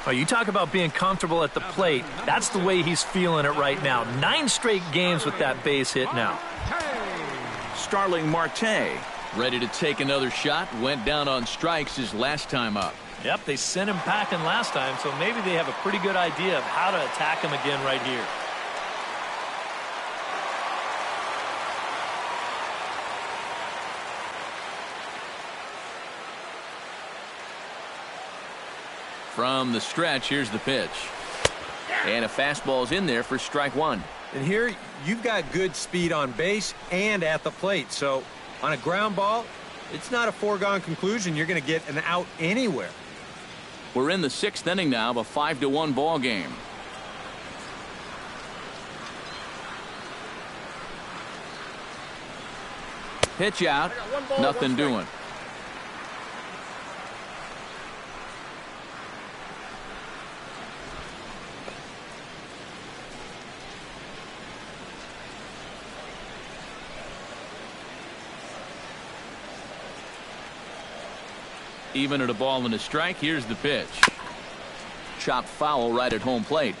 Oh, you talk about being comfortable at the plate. That's the way he's feeling it right now. 9 straight games with that base hit now. Starling Marte ready to take another shot. Went down on strikes his last time up. Yep, they sent him packing last time, so maybe they have a pretty good idea of how to attack him again right here. From the stretch, here's the pitch. And a fastball's in there for strike 1. And here, you've got good speed on base and at the plate. So, on a ground ball, it's not a foregone conclusion you're going to get an out anywhere. We're in the 6th inning now of a 5-1 ball game. Pitch out. Nothing doing. Even at a ball and a strike, here's the pitch. Chopped foul right at home plate.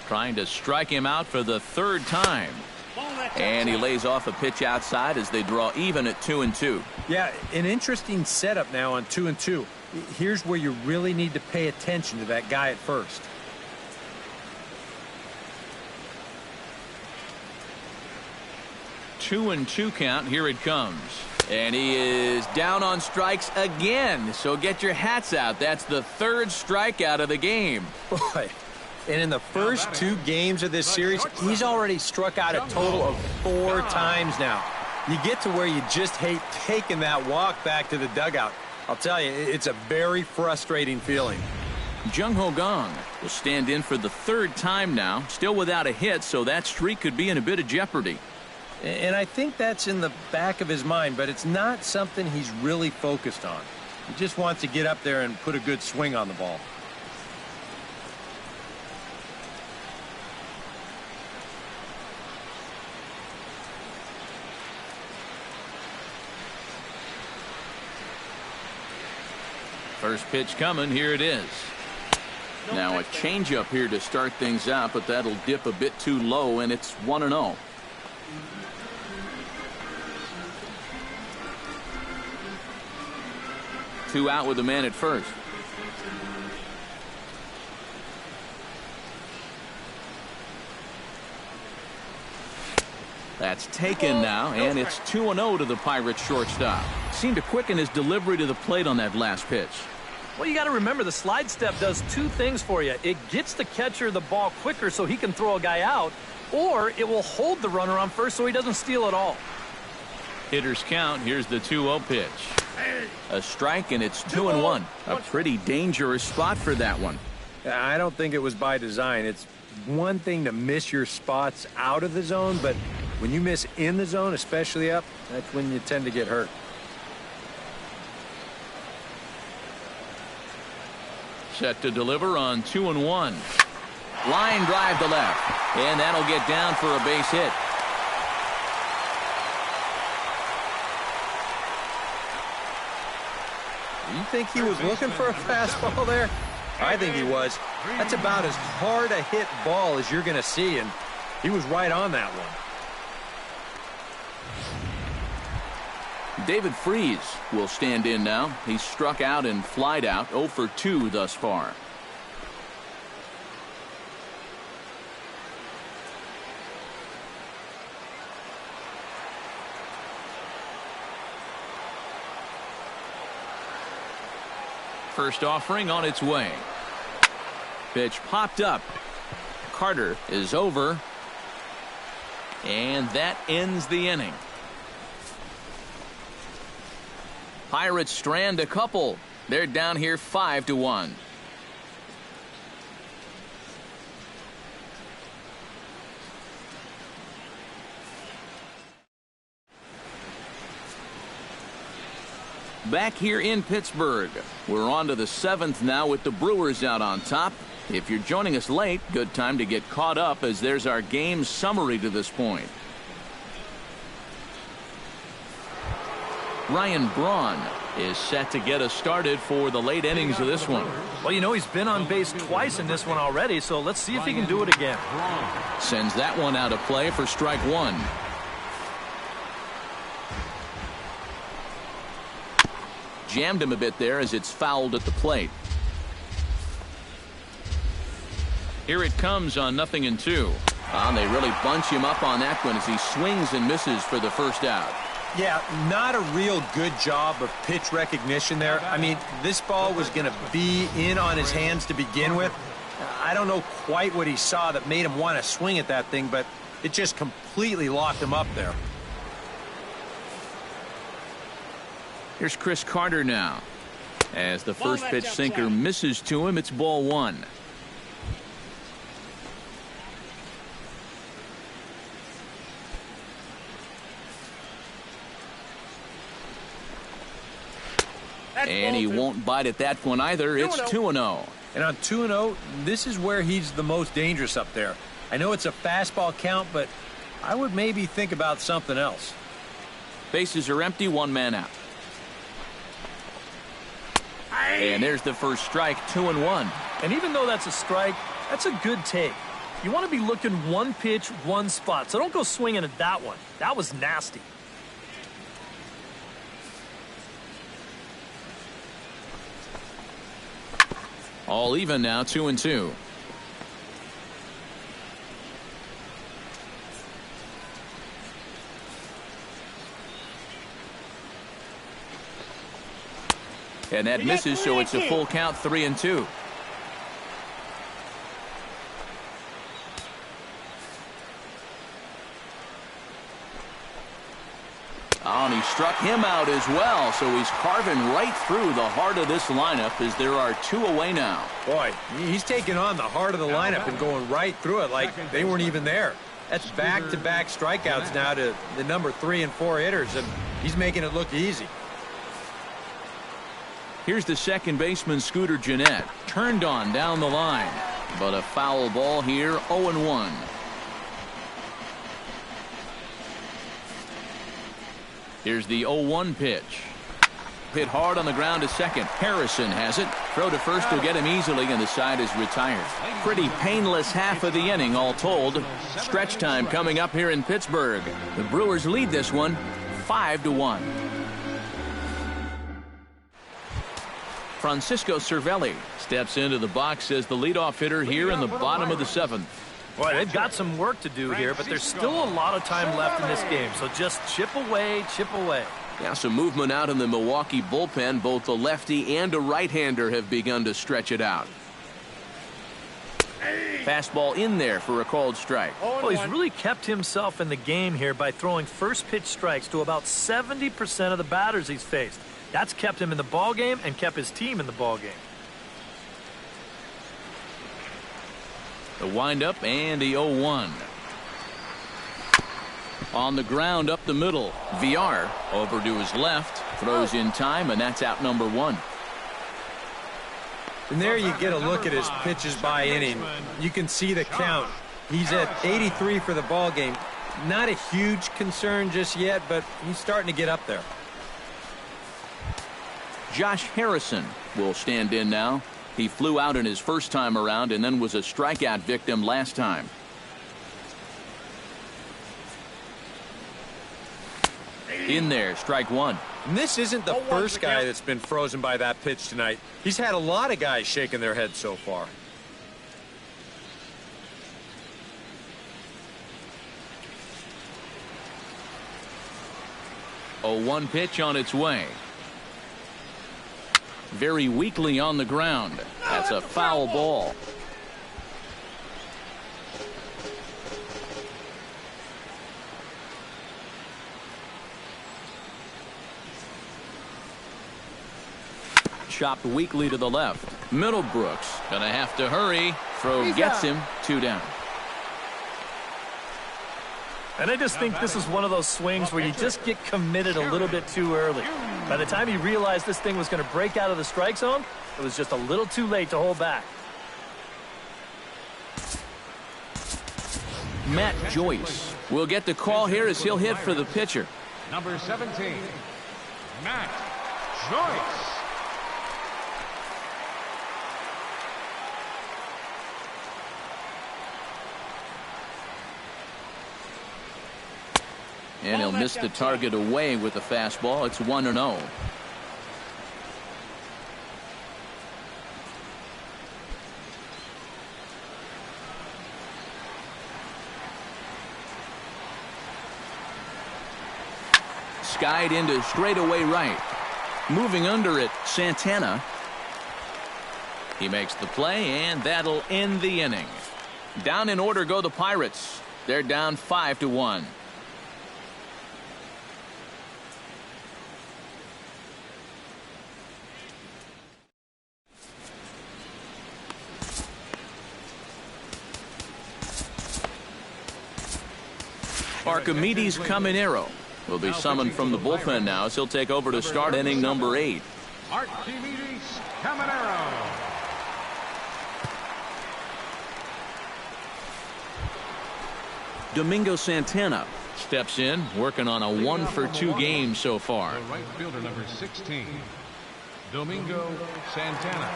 Trying to strike him out for the third time. And he lays off a pitch outside as they draw even at 2-2. Yeah, an interesting setup now on 2-2. Here's where you really need to pay attention to that guy at first. Two and two count. Here it comes. And he is down on strikes again. So get your hats out. That's the third strikeout of the game. Boy. And in the first 2 games of this series, he's already struck out a total of 4 times now. You get to where you just hate taking that walk back to the dugout. I'll tell you, it's a very frustrating feeling. Jung Ho Gong will stand in for the third time now, still without a hit, so that streak could be in a bit of jeopardy. And I think that's in the back of his mind, but it's not something he's really focused on. He just wants to get up there and put a good swing on the ball. First pitch coming. Here it is. Now a changeup here to start things out, but that'll dip a bit too low, and it's 1-0. Two out with the man at first. That's taken now, and it's 2-0 to the Pirates shortstop. Seemed to quicken his delivery to the plate on that last pitch. Well, you got to remember the slide step does 2 things for you. It gets the catcher the ball quicker so he can throw a guy out, or it will hold the runner on first so he doesn't steal at all. Hitters count. Here's the 2-0 pitch. A strike, and it's 2-1. A pretty dangerous spot for that one. I don't think it was by design. It's one thing to miss your spots out of the zone, but when you miss in the zone, especially up, that's when you tend to get hurt. Set to deliver on 2-1. Line drive to left, and that'll get down for a base hit. You think he was looking for a fastball there? I think he was. That's about as hard a hit ball as you're going to see, and he was right on that one. David Freese will stand in now. He's struck out and flied out, 0 for 2 thus far. First offering on its way. Pitch popped up. Carter is over. And that ends the inning. Pirates strand a couple. They're down here 5-1. Back here in Pittsburgh, we're on to the 7th now with the Brewers out on top. If you're joining us late, good time to get caught up as there's our game summary to this point. Ryan Braun is set to get us started for the late innings of this one. Well, you know, he's been on base twice in this one already, so let's see if he can do it again. Sends that one out of play for strike 1. Jammed him a bit there as it's fouled at the plate. Here it comes on 0-2. They really bunch him up on that one as he swings and misses for the first out. Yeah, not a real good job of pitch recognition there. I mean, this ball was going to be in on his hands to begin with. I don't know quite what he saw that made him want to swing at that thing, but it just completely locked him up there. Here's Chris Carter now. As the first pitch sinker misses to him, it's ball 1. And he won't bite at that one either. It's 2-0. And on 2-0, this is where he's the most dangerous up there. I know it's a fastball count, but I would maybe think about something else. Bases are empty, one man out. And there's the first strike, 2-1. And even though that's a strike, that's a good take. You want to be looking one pitch, one spot. So don't go swinging at that one. That was nasty. All even now, 2-2. And that misses, so it's a full count, 3-2. Oh, and he struck him out as well, so he's carving right through the heart of this lineup as there are 2 away now. Boy, he's taking on the heart of the lineup and going right through it like they weren't even there. That's back-to-back strikeouts now to the number 3 and 4 hitters, and he's making it look easy. Here's the second baseman, Scooter Gennett, turned on down the line, but a foul ball here, 0-1. Here's the 0-1 pitch. Hit hard on the ground to second. Harrison has it. Throw to first will get him easily, and the side is retired. Pretty painless half of the inning, all told. Stretch time coming up here in Pittsburgh. The Brewers lead this one 5-1. Francisco Cervelli steps into the box as the leadoff hitter here in the bottom of the 7th. Boy, they've got some work to do here, but there's still a lot of time left in this game. So just chip away, chip away. Now some movement out in the Milwaukee bullpen. Both the lefty and a right-hander have begun to stretch it out. Fastball in there for a called strike. Well, he's really kept himself in the game here by throwing first pitch strikes to about 70% of the batters he's faced. That's kept him in the ball game and kept his team in the ball game. The windup and the 0-1. On the ground up the middle. VR over to his left. Throws in time, and that's out number 1. And there you get a look at his pitches by inning. You can see the count. He's at 83 for the ball game. Not a huge concern just yet, but he's starting to get up there. Josh Harrison will stand in now. He flew out in his first time around and then was a strikeout victim last time. In there, strike 1. And this isn't the first guy that's been frozen by that pitch tonight. He's had a lot of guys shaking their heads so far. A 1 pitch on its way. Very weakly on the ground. That's a foul ball. Chopped weakly to the left. Middlebrooks gonna have to hurry. Throw gets him. 2 down. And I just think this is one of those swings where you just get committed a little bit too early. By the time he realized this thing was going to break out of the strike zone, it was just a little too late to hold back. Matt Joyce will get the call here as he'll hit for the pitcher. Number 17, Matt Joyce. And he'll miss the target away with the fastball. It's 1-0. Skied into straightaway right. Moving under it, Santana. He makes the play, and that'll end the inning. Down in order go the Pirates. They're down 5-1. Archimedes Caminero will be summoned from the bullpen now as he'll take over to start inning number 8. Archimedes Caminero. Domingo Santana steps in, working on a 1-for-2 game so far. The right fielder, number 16, Domingo Santana.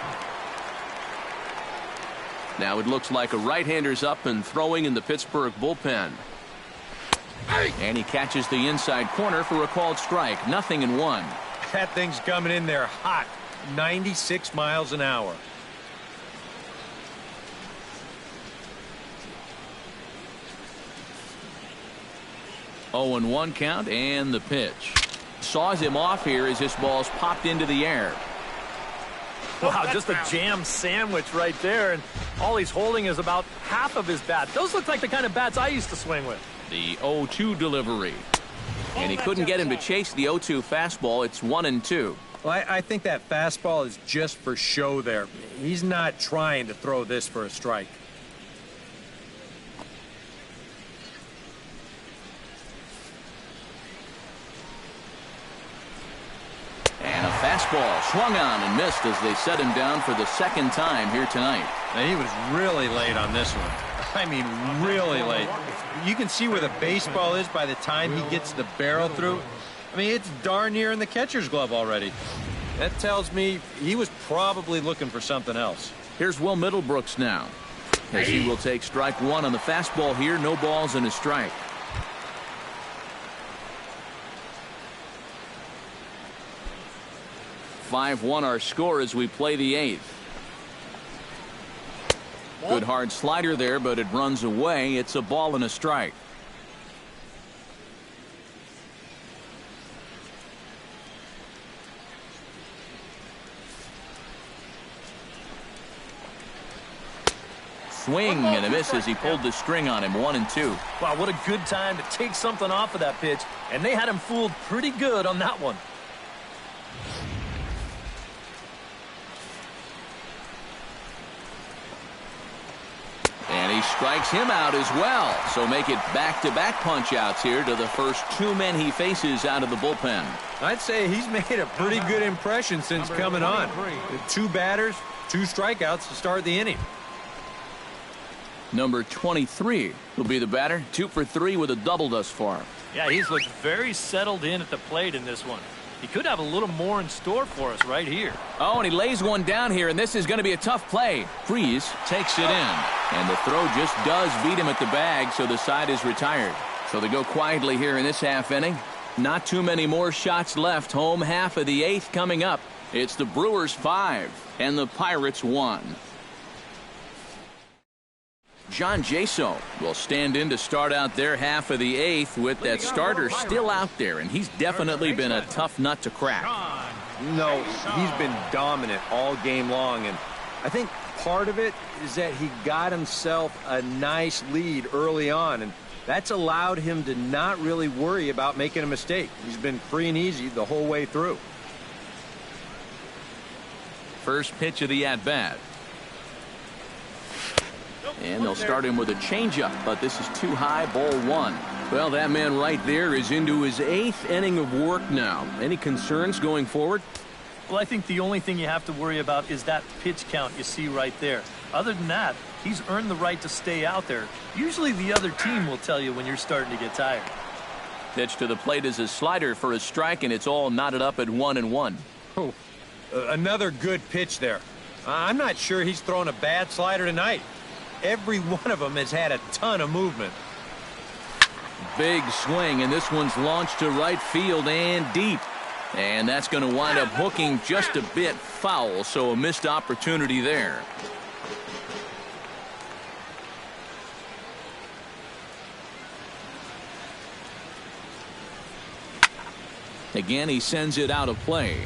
Now it looks like a right-hander's up and throwing in the Pittsburgh bullpen. And he catches the inside corner for a called strike. 0-1. That thing's coming in there hot. 96 miles an hour. Oh, 0-1 count, and the pitch. Saws him off here as this ball's popped into the air. Wow, just a jam sandwich right there, and all he's holding is about half of his bat. Those look like the kind of bats I used to swing with. The 0-2 delivery. And he couldn't get him to chase the 0-2 fastball. It's 1-2. Well, I think that fastball is just for show there. He's not trying to throw this for a strike. And a fastball swung on and missed as they set him down for the second time here tonight. And he was really late on this one. I mean, really late. You can see where the baseball is by the time he gets the barrel through. I mean, it's darn near in the catcher's glove already. That tells me he was probably looking for something else. Here's Will Middlebrooks now, as he will take strike one on the fastball here. No balls and a strike. (5-1) our score as we play the eighth. Good hard slider there, but it runs away. It's a ball and a strike. Swing and a miss as he pulled the string on him. 1-2. Wow, what a good time to take something off of that pitch, and they had him fooled pretty good on that one. And he strikes him out as well. So make it back-to-back punch-outs here to the first two men he faces out of the bullpen. I'd say he's made a pretty good impression since coming on. 2 batters, 2 strikeouts to start the inning. Number 23 will be the batter. 2 for 3 with a double thus far. Yeah, he's looked very settled in at the plate in this one. He could have a little more in store for us right here. Oh, and he lays one down here, and this is going to be a tough play. Freeze takes it in, and the throw just does beat him at the bag, so the side is retired. So they go quietly here in this half inning. Not too many more shots left. Home half of the eighth coming up. It's the Brewers 5 and the Pirates 1. John Jaso will stand in to start out their half of the eighth with that starter still out there, and he's definitely been a tough nut to crack. No, he's been dominant all game long, and I think part of it is that he got himself a nice lead early on, and that's allowed him to not really worry about making a mistake. He's been free and easy the whole way through. First pitch of the at-bat. And they'll start him with a changeup, but this is too high, ball 1. Well, that man right there is into his 8th inning of work now. Any concerns going forward? Well, I think the only thing you have to worry about is that pitch count you see right there. Other than that, he's earned the right to stay out there. Usually the other team will tell you when you're starting to get tired. Pitch to the plate is a slider for a strike, and it's all knotted up at 1-1. Oh, another good pitch there. I'm not sure he's thrown a bad slider tonight. Every one of them has had a ton of movement. Big swing, and this one's launched to right field and deep. And that's going to wind up hooking just a bit foul, so a missed opportunity there. Again, he sends it out of play.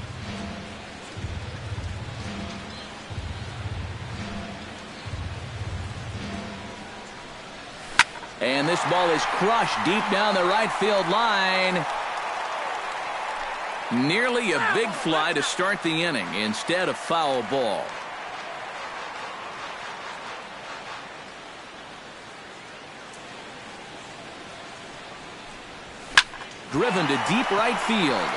And this ball is crushed deep down the right field line. Nearly a big fly to start the inning. Instead, a foul ball. Driven to deep right field.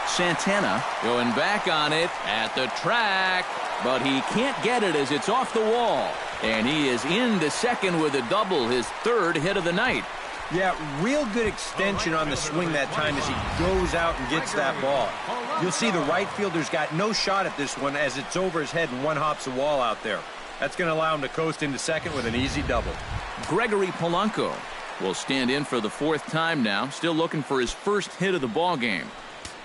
Santana going back on it at the track, but he can't get it as it's off the wall. And he is into second with a double, his 3rd hit of the night. Yeah, real good extension on the swing that time as he goes out and gets that ball. You'll see the right fielder's got no shot at this one as it's over his head and one hops the wall out there. That's going to allow him to coast into second with an easy double. Gregory Polanco will stand in for the fourth time now, still looking for his first hit of the ball game.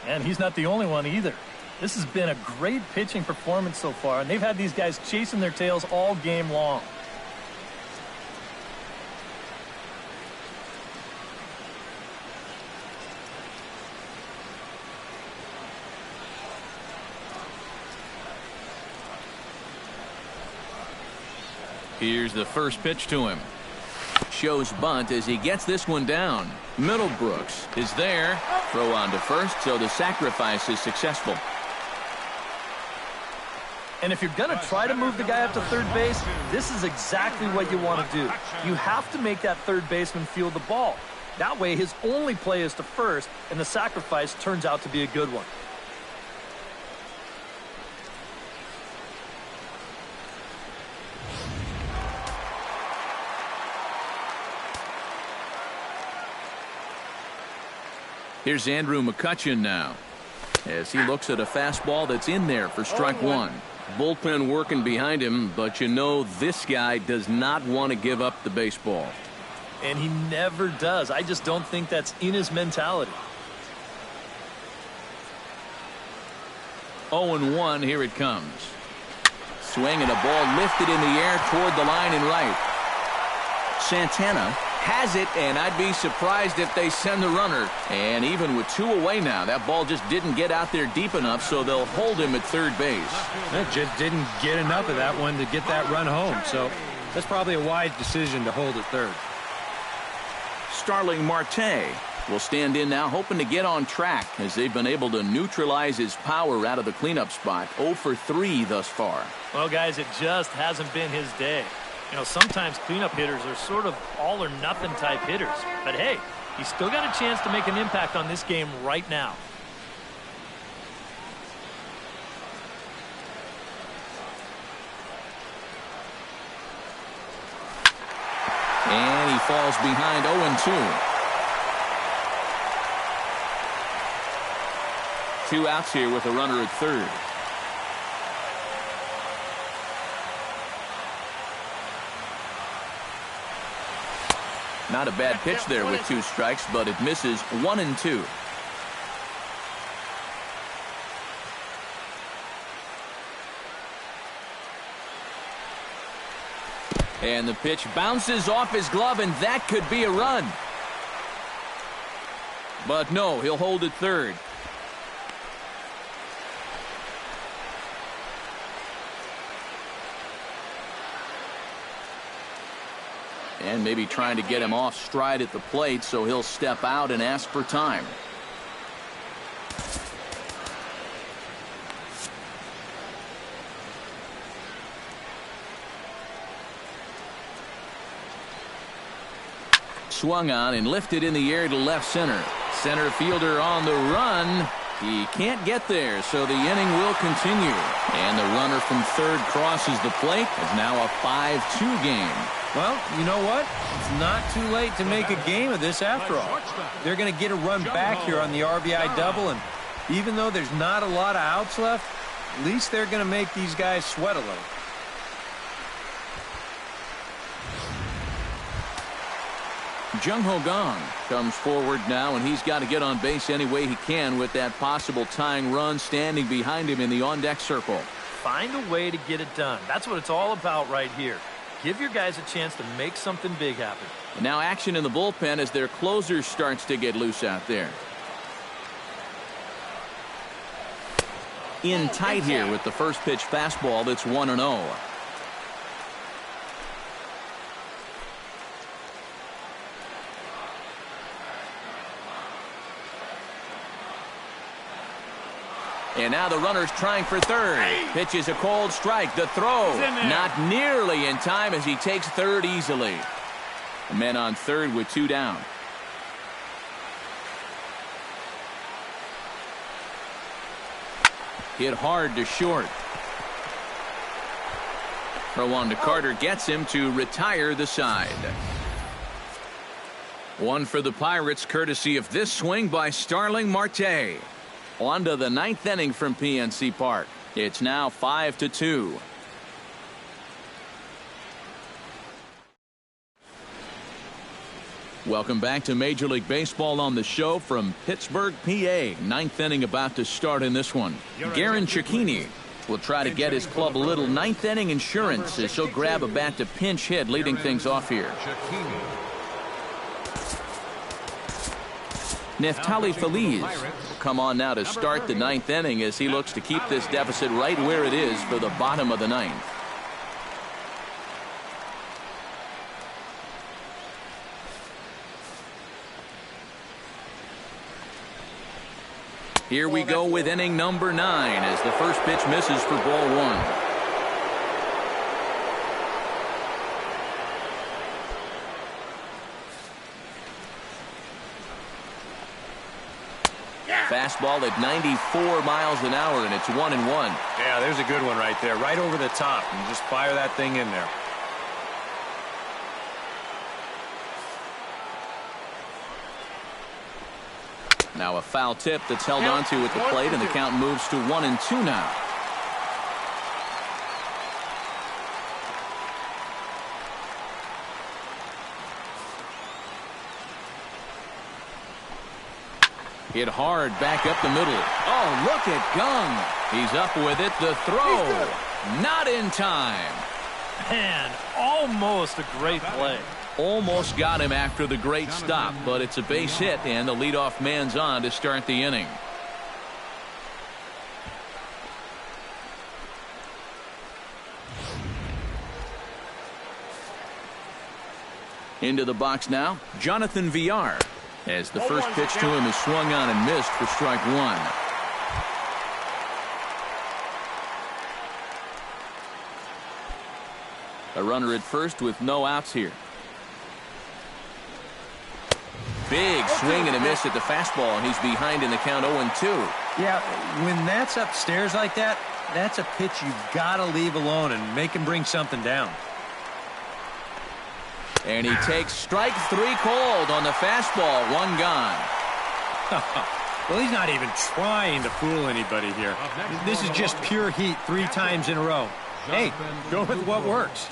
And he's not the only one either. This has been a great pitching performance so far, and they've had these guys chasing their tails all game long. Here's the first pitch to him. Shows bunt as he gets this one down. Middlebrooks is there. Throw on to first, so the sacrifice is successful. And if you're going to try to move the guy up to third base, this is exactly what you want to do. You have to make that third baseman field the ball. That way his only play is to first, and the sacrifice turns out to be a good one. Here's Andrew McCutchen now as he looks at a fastball that's in there for strike one. Bullpen working behind him, but you know this guy does not want to give up the baseball. And he never does. I just don't think that's in his mentality. 0-1, here it comes. Swing and a ball lifted in the air toward the line and right. Santana has it, and I'd be surprised if they send the runner. And even with two away now, that ball just didn't get out there deep enough, so they'll hold him at third base. It just didn't get enough of that one to get that run home, so that's probably a wise decision to hold at third. Starling Marte will stand in now, hoping to get on track as they've been able to neutralize his power out of the cleanup spot. 0 for 3 thus far. Well, guys, it just hasn't been his day. You know, sometimes cleanup hitters are sort of all or nothing type hitters. But hey, he's still got a chance to make an impact on this game right now. And he falls behind 0-2. 2 outs here with a runner at third. Not a bad pitch there with 2 strikes, but it misses 1-2. And the pitch bounces off his glove, and that could be a run. But no, he'll hold it third. And maybe trying to get him off stride at the plate, so he'll step out and ask for time. Swung on and lifted in the air to left center. Center fielder on the run. He can't get there, so the inning will continue. And the runner from third crosses the plate. It's now a 5-2 game. Well, you know what? It's not too late to make a game of this after all. They're going to get a run back here on the RBI double, and even though there's not a lot of outs left, at least they're going to make these guys sweat a little. Jung Ho Gong comes forward now, and he's got to get on base any way he can with that possible tying run standing behind him in the on-deck circle. Find a way to get it done. That's what it's all about right here. Give your guys a chance to make something big happen. And now action in the bullpen as their closer starts to get loose out there. In tight here with the first pitch fastball that's 1-0. And now the runner's trying for third. Pitch is a cold strike. The throw not nearly in time as he takes third easily. The men on third with 2 down. Hit hard to short. Throw on to Carter gets him to retire the side. One for the Pirates, courtesy of this swing by Starling Marte. On to the 9th inning from PNC Park. It's now 5-2. Welcome back to Major League Baseball on the show from Pittsburgh, PA. 9th inning about to start in this one. Garen Cecchini will try to get his club a little 9th inning insurance as he'll grab a bat to pinch hit, leading things off here. Neftali Feliz will come on now to start the 9th inning as he looks to keep this deficit right where it is for the bottom of the 9th. Here we go with inning number 9 as the first pitch misses for ball 1. Fastball at 94 miles an hour, and it's 1-1. Yeah, there's a good one right there, right over the top, and just fire that thing in there. Now a foul tip that's held onto at the plate, and the count moves to 1-2 now. Hit hard back up the middle. Oh, look at Gung. He's up with it. The throw. Not in time. Man, almost a great play. Almost got him after the great stop, but it's a base hit, and the leadoff man's on to start the inning. Into the box now, Jonathan Villar, as the first pitch to him is swung on and missed for strike 1. A runner at first with no outs here. Big swing and a miss at the fastball, and he's behind in the count 0-2. Yeah, when that's upstairs like that, that's a pitch you've got to leave alone and make him bring something down. And he takes strike 3 cold on the fastball. 1 gone. Well, he's not even trying to fool anybody here. This is just pure heat 3 times in a row. Hey, go with what works.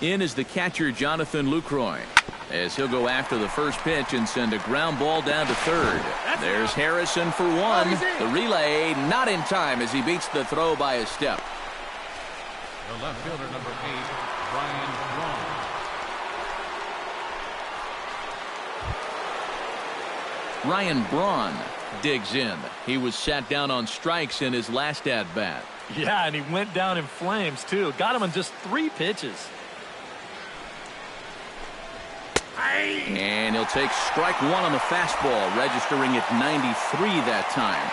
In is the catcher, Jonathan Lucroy, as he'll go after the first pitch and send a ground ball down to third. There's Harrison for 1. The relay not in time as he beats the throw by a step. The left fielder, number 8, Ryan Braun. Ryan Braun digs in. He was sat down on strikes in his last at-bat. Yeah, and he went down in flames, too. Got him on just 3 pitches. And he'll take strike 1 on the fastball, registering at 93 that time.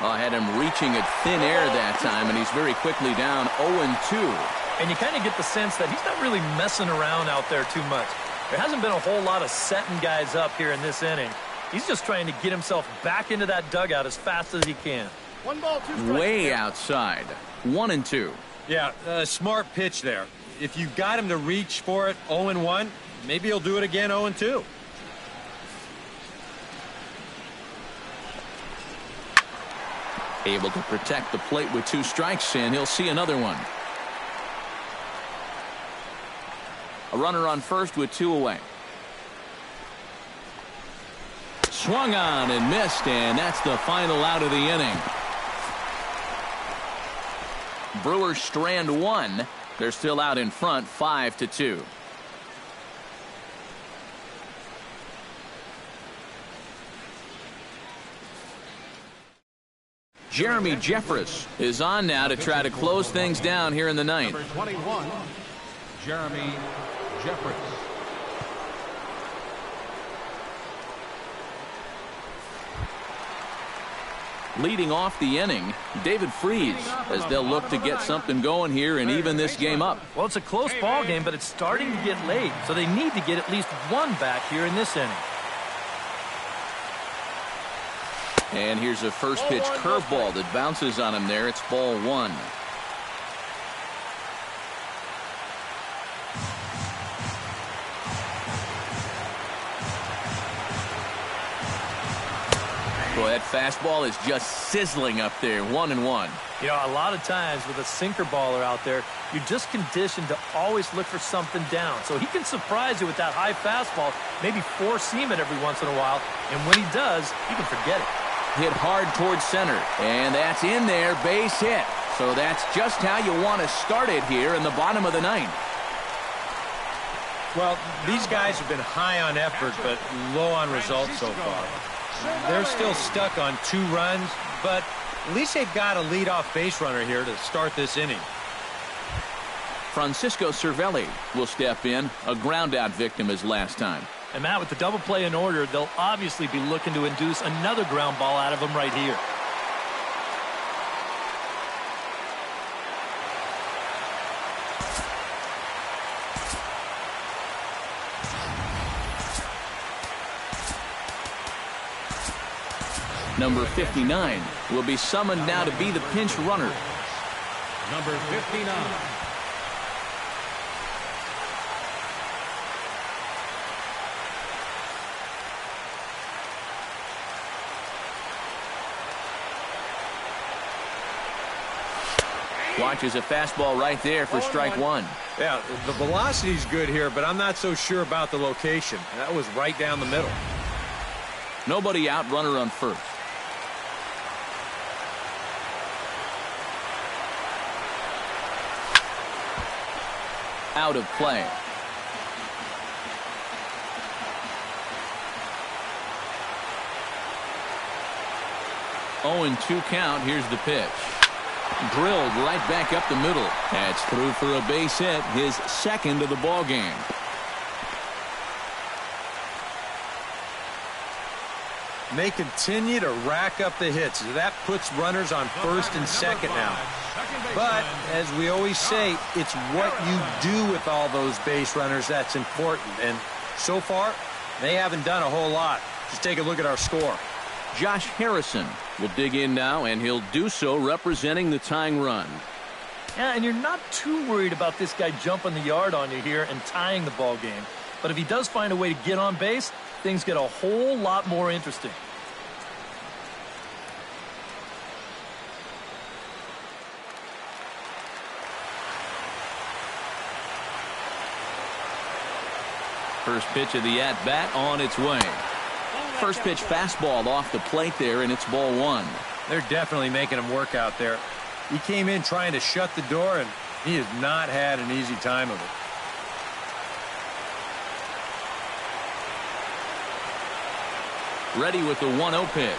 I had him reaching at thin air that time, and he's very quickly down 0-2. And you kind of get the sense that he's not really messing around out there too much. There hasn't been a whole lot of setting guys up here in this inning. He's just trying to get himself back into that dugout as fast as he can. 1 ball, 2 strikes. Way outside. 1-2. Yeah, smart pitch there. If you got him to reach for it 0-1, maybe he'll do it again 0-2. Able to protect the plate with 2 strikes, and he'll see another one. A runner on first with 2 away. Swung on and missed, and that's the final out of the inning. Brewers strand 1. They're still out in front, 5-2. Jeremy Jeffress is on now to try to close things down here in the 9th. Number 21, Jeremy Jeffress. Leading off the inning, David Freese, as they'll look to get something going here and even this game up. Well, it's a close ball game, but it's starting to get late, so they need to get at least 1 back here in this inning. And here's a first pitch curveball that bounces on him there. It's ball one. Boy, that fastball is just sizzling up there. 1-1. You know, a lot of times with a sinker baller out there, you're just conditioned to always look for something down. So he can surprise you with that high fastball, maybe four-seam it every once in a while. And when he does, you can forget it. Hit hard towards center, and that's in there, base hit. So that's just how you want to start it here in the bottom of the ninth. Well, these guys have been high on effort, but low on results so far. They're still stuck on 2 runs, but at least they've got a leadoff base runner here to start this inning. Francisco Cervelli will step in, a ground-out victim as last time. And Matt, with the double play in order, they'll obviously be looking to induce another ground ball out of him right here. Number 59 will be summoned now to be the pinch runner. Number 59. Watches a fastball right there for strike one. Yeah, the velocity's good here, but I'm not so sure about the location. That was right down the middle. Nobody out, runner on first. Out of play. Oh, and 2 count. Here's the pitch. Drilled right back up the middle. That's through for a base hit, his second of the ball game. And they continue to rack up the hits. That puts runners on first and second now. But, as we always say, it's what you do with all those base runners that's important. And so far, they haven't done a whole lot. Just take a look at our score. Josh Harrison will dig in now, and he'll do so representing the tying run. Yeah, and you're not too worried about this guy jumping the yard on you here and tying the ball game. But if he does find a way to get on base, things get a whole lot more interesting. First pitch of the at-bat on its way. First pitch fastball off the plate there, and it's ball one. They're definitely making him work out there. He came in trying to shut the door, and he has not had an easy time of it. Ready with the 1-0 pitch.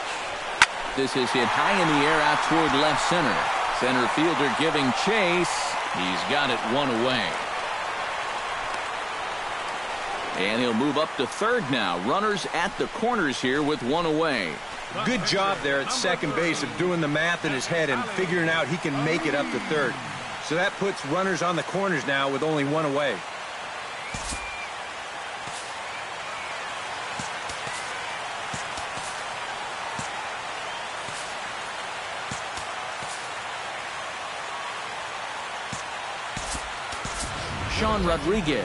This is hit high in the air out toward left center. Center fielder giving chase. He's got it 1 away. And he'll move up to third now. Runners at the corners here with 1 away. Good job there at second base of doing the math in his head and figuring out he can make it up to third. So that puts runners on the corners now with only 1 away. Sean Rodriguez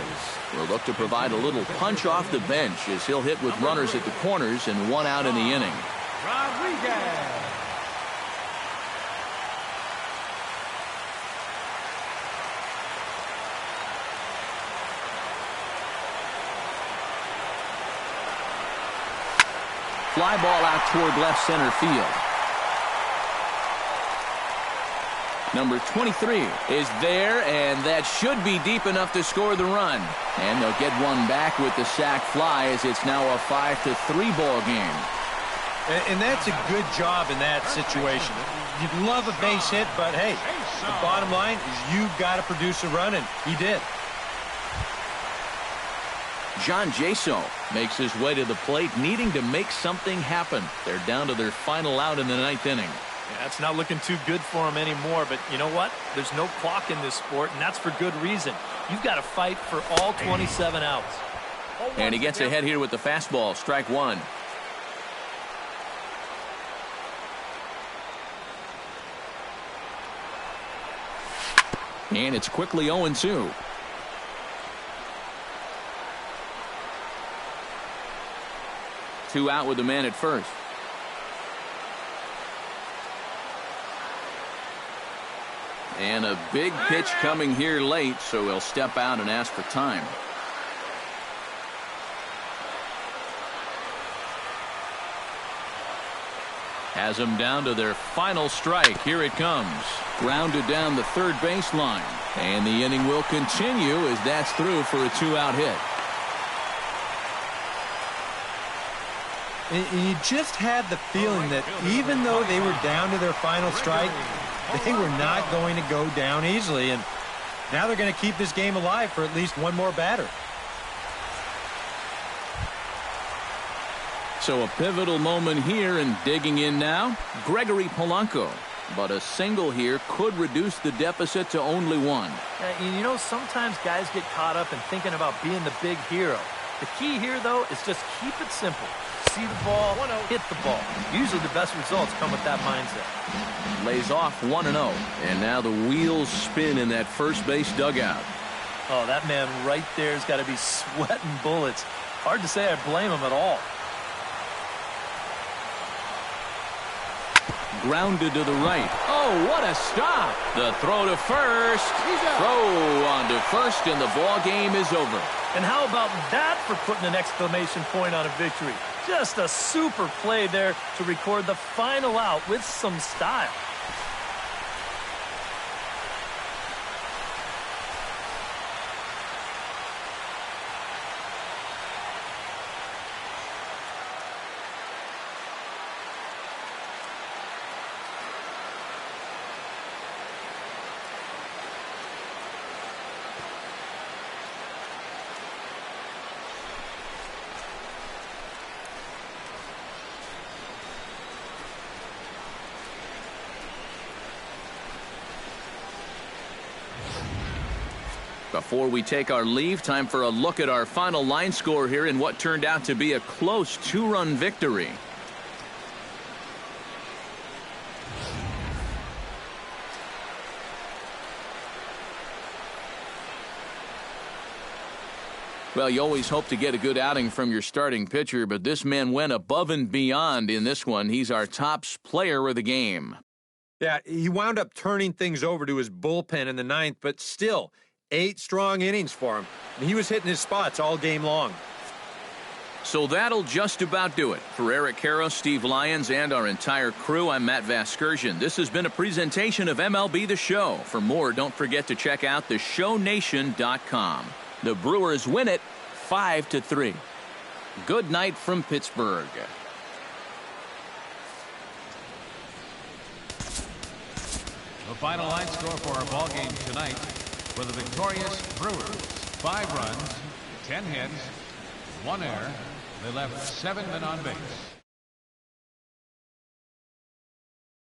will look to provide a little punch off the bench as he'll hit with runners at the corners and 1 out in the inning. Rodriguez. Fly ball out toward left center field. Number 23 is there, and that should be deep enough to score the run. And they'll get one back with the sac fly as it's now a 5-3 ball game. And that's a good job in that situation. You'd love a base hit, but hey, the bottom line is you've got to produce a run, and he did. John Jaso makes his way to the plate, needing to make something happen. They're down to their final out in the 9th inning. Yeah, it's not looking too good for him anymore, but you know what? There's no clock in this sport, and that's for good reason. You've got to fight for all 27 outs. And he gets ahead here with the fastball, strike one. And it's quickly 0-2. Two out with the man at first. And a big pitch coming here late, so he'll step out and ask for time. Has them down to their final strike. Here it comes. Grounded down the third baseline. And the inning will continue as that's through for a 2-out hit. And you just had the feeling that even though they were down to their final strike, they were not going to go down easily. And now they're going to keep this game alive for at least one more batter. So a pivotal moment here, and digging in now, Gregory Polanco. But a single here could reduce the deficit to only one. You know, sometimes guys get caught up in thinking about being the big hero. The key here, though, is just keep it simple. See the ball, hit the ball. Usually the best results come with that mindset. Lays off 1-0. And now the wheels spin in that first base dugout. Oh, that man right there's got to be sweating bullets. Hard to say I blame him at all. Grounded to the right. Oh, what a stop. The throw to first. Throw on to first, and the ball game is over. And how about that for putting an exclamation point on a victory? Just a super play there to record the final out with some style. Before we take our leave, time for a look at our final line score here in what turned out to be a close 2-run victory. Well, you always hope to get a good outing from your starting pitcher, but this man went above and beyond in this one. He's our top player of the game. Yeah, he wound up turning things over to his bullpen in the ninth, but still, 8 strong innings for him. And he was hitting his spots all game long. So that'll just about do it. For Eric Caro, Steve Lyons, and our entire crew, I'm Matt Vasgersian. This has been a presentation of MLB The Show. For more, don't forget to check out theshownation.com. The Brewers win it 5-3. Good night from Pittsburgh. The final line score for our ball game tonight for the victorious Brewers: 5 runs, 10 hits, 1 error. They left 7 men on base.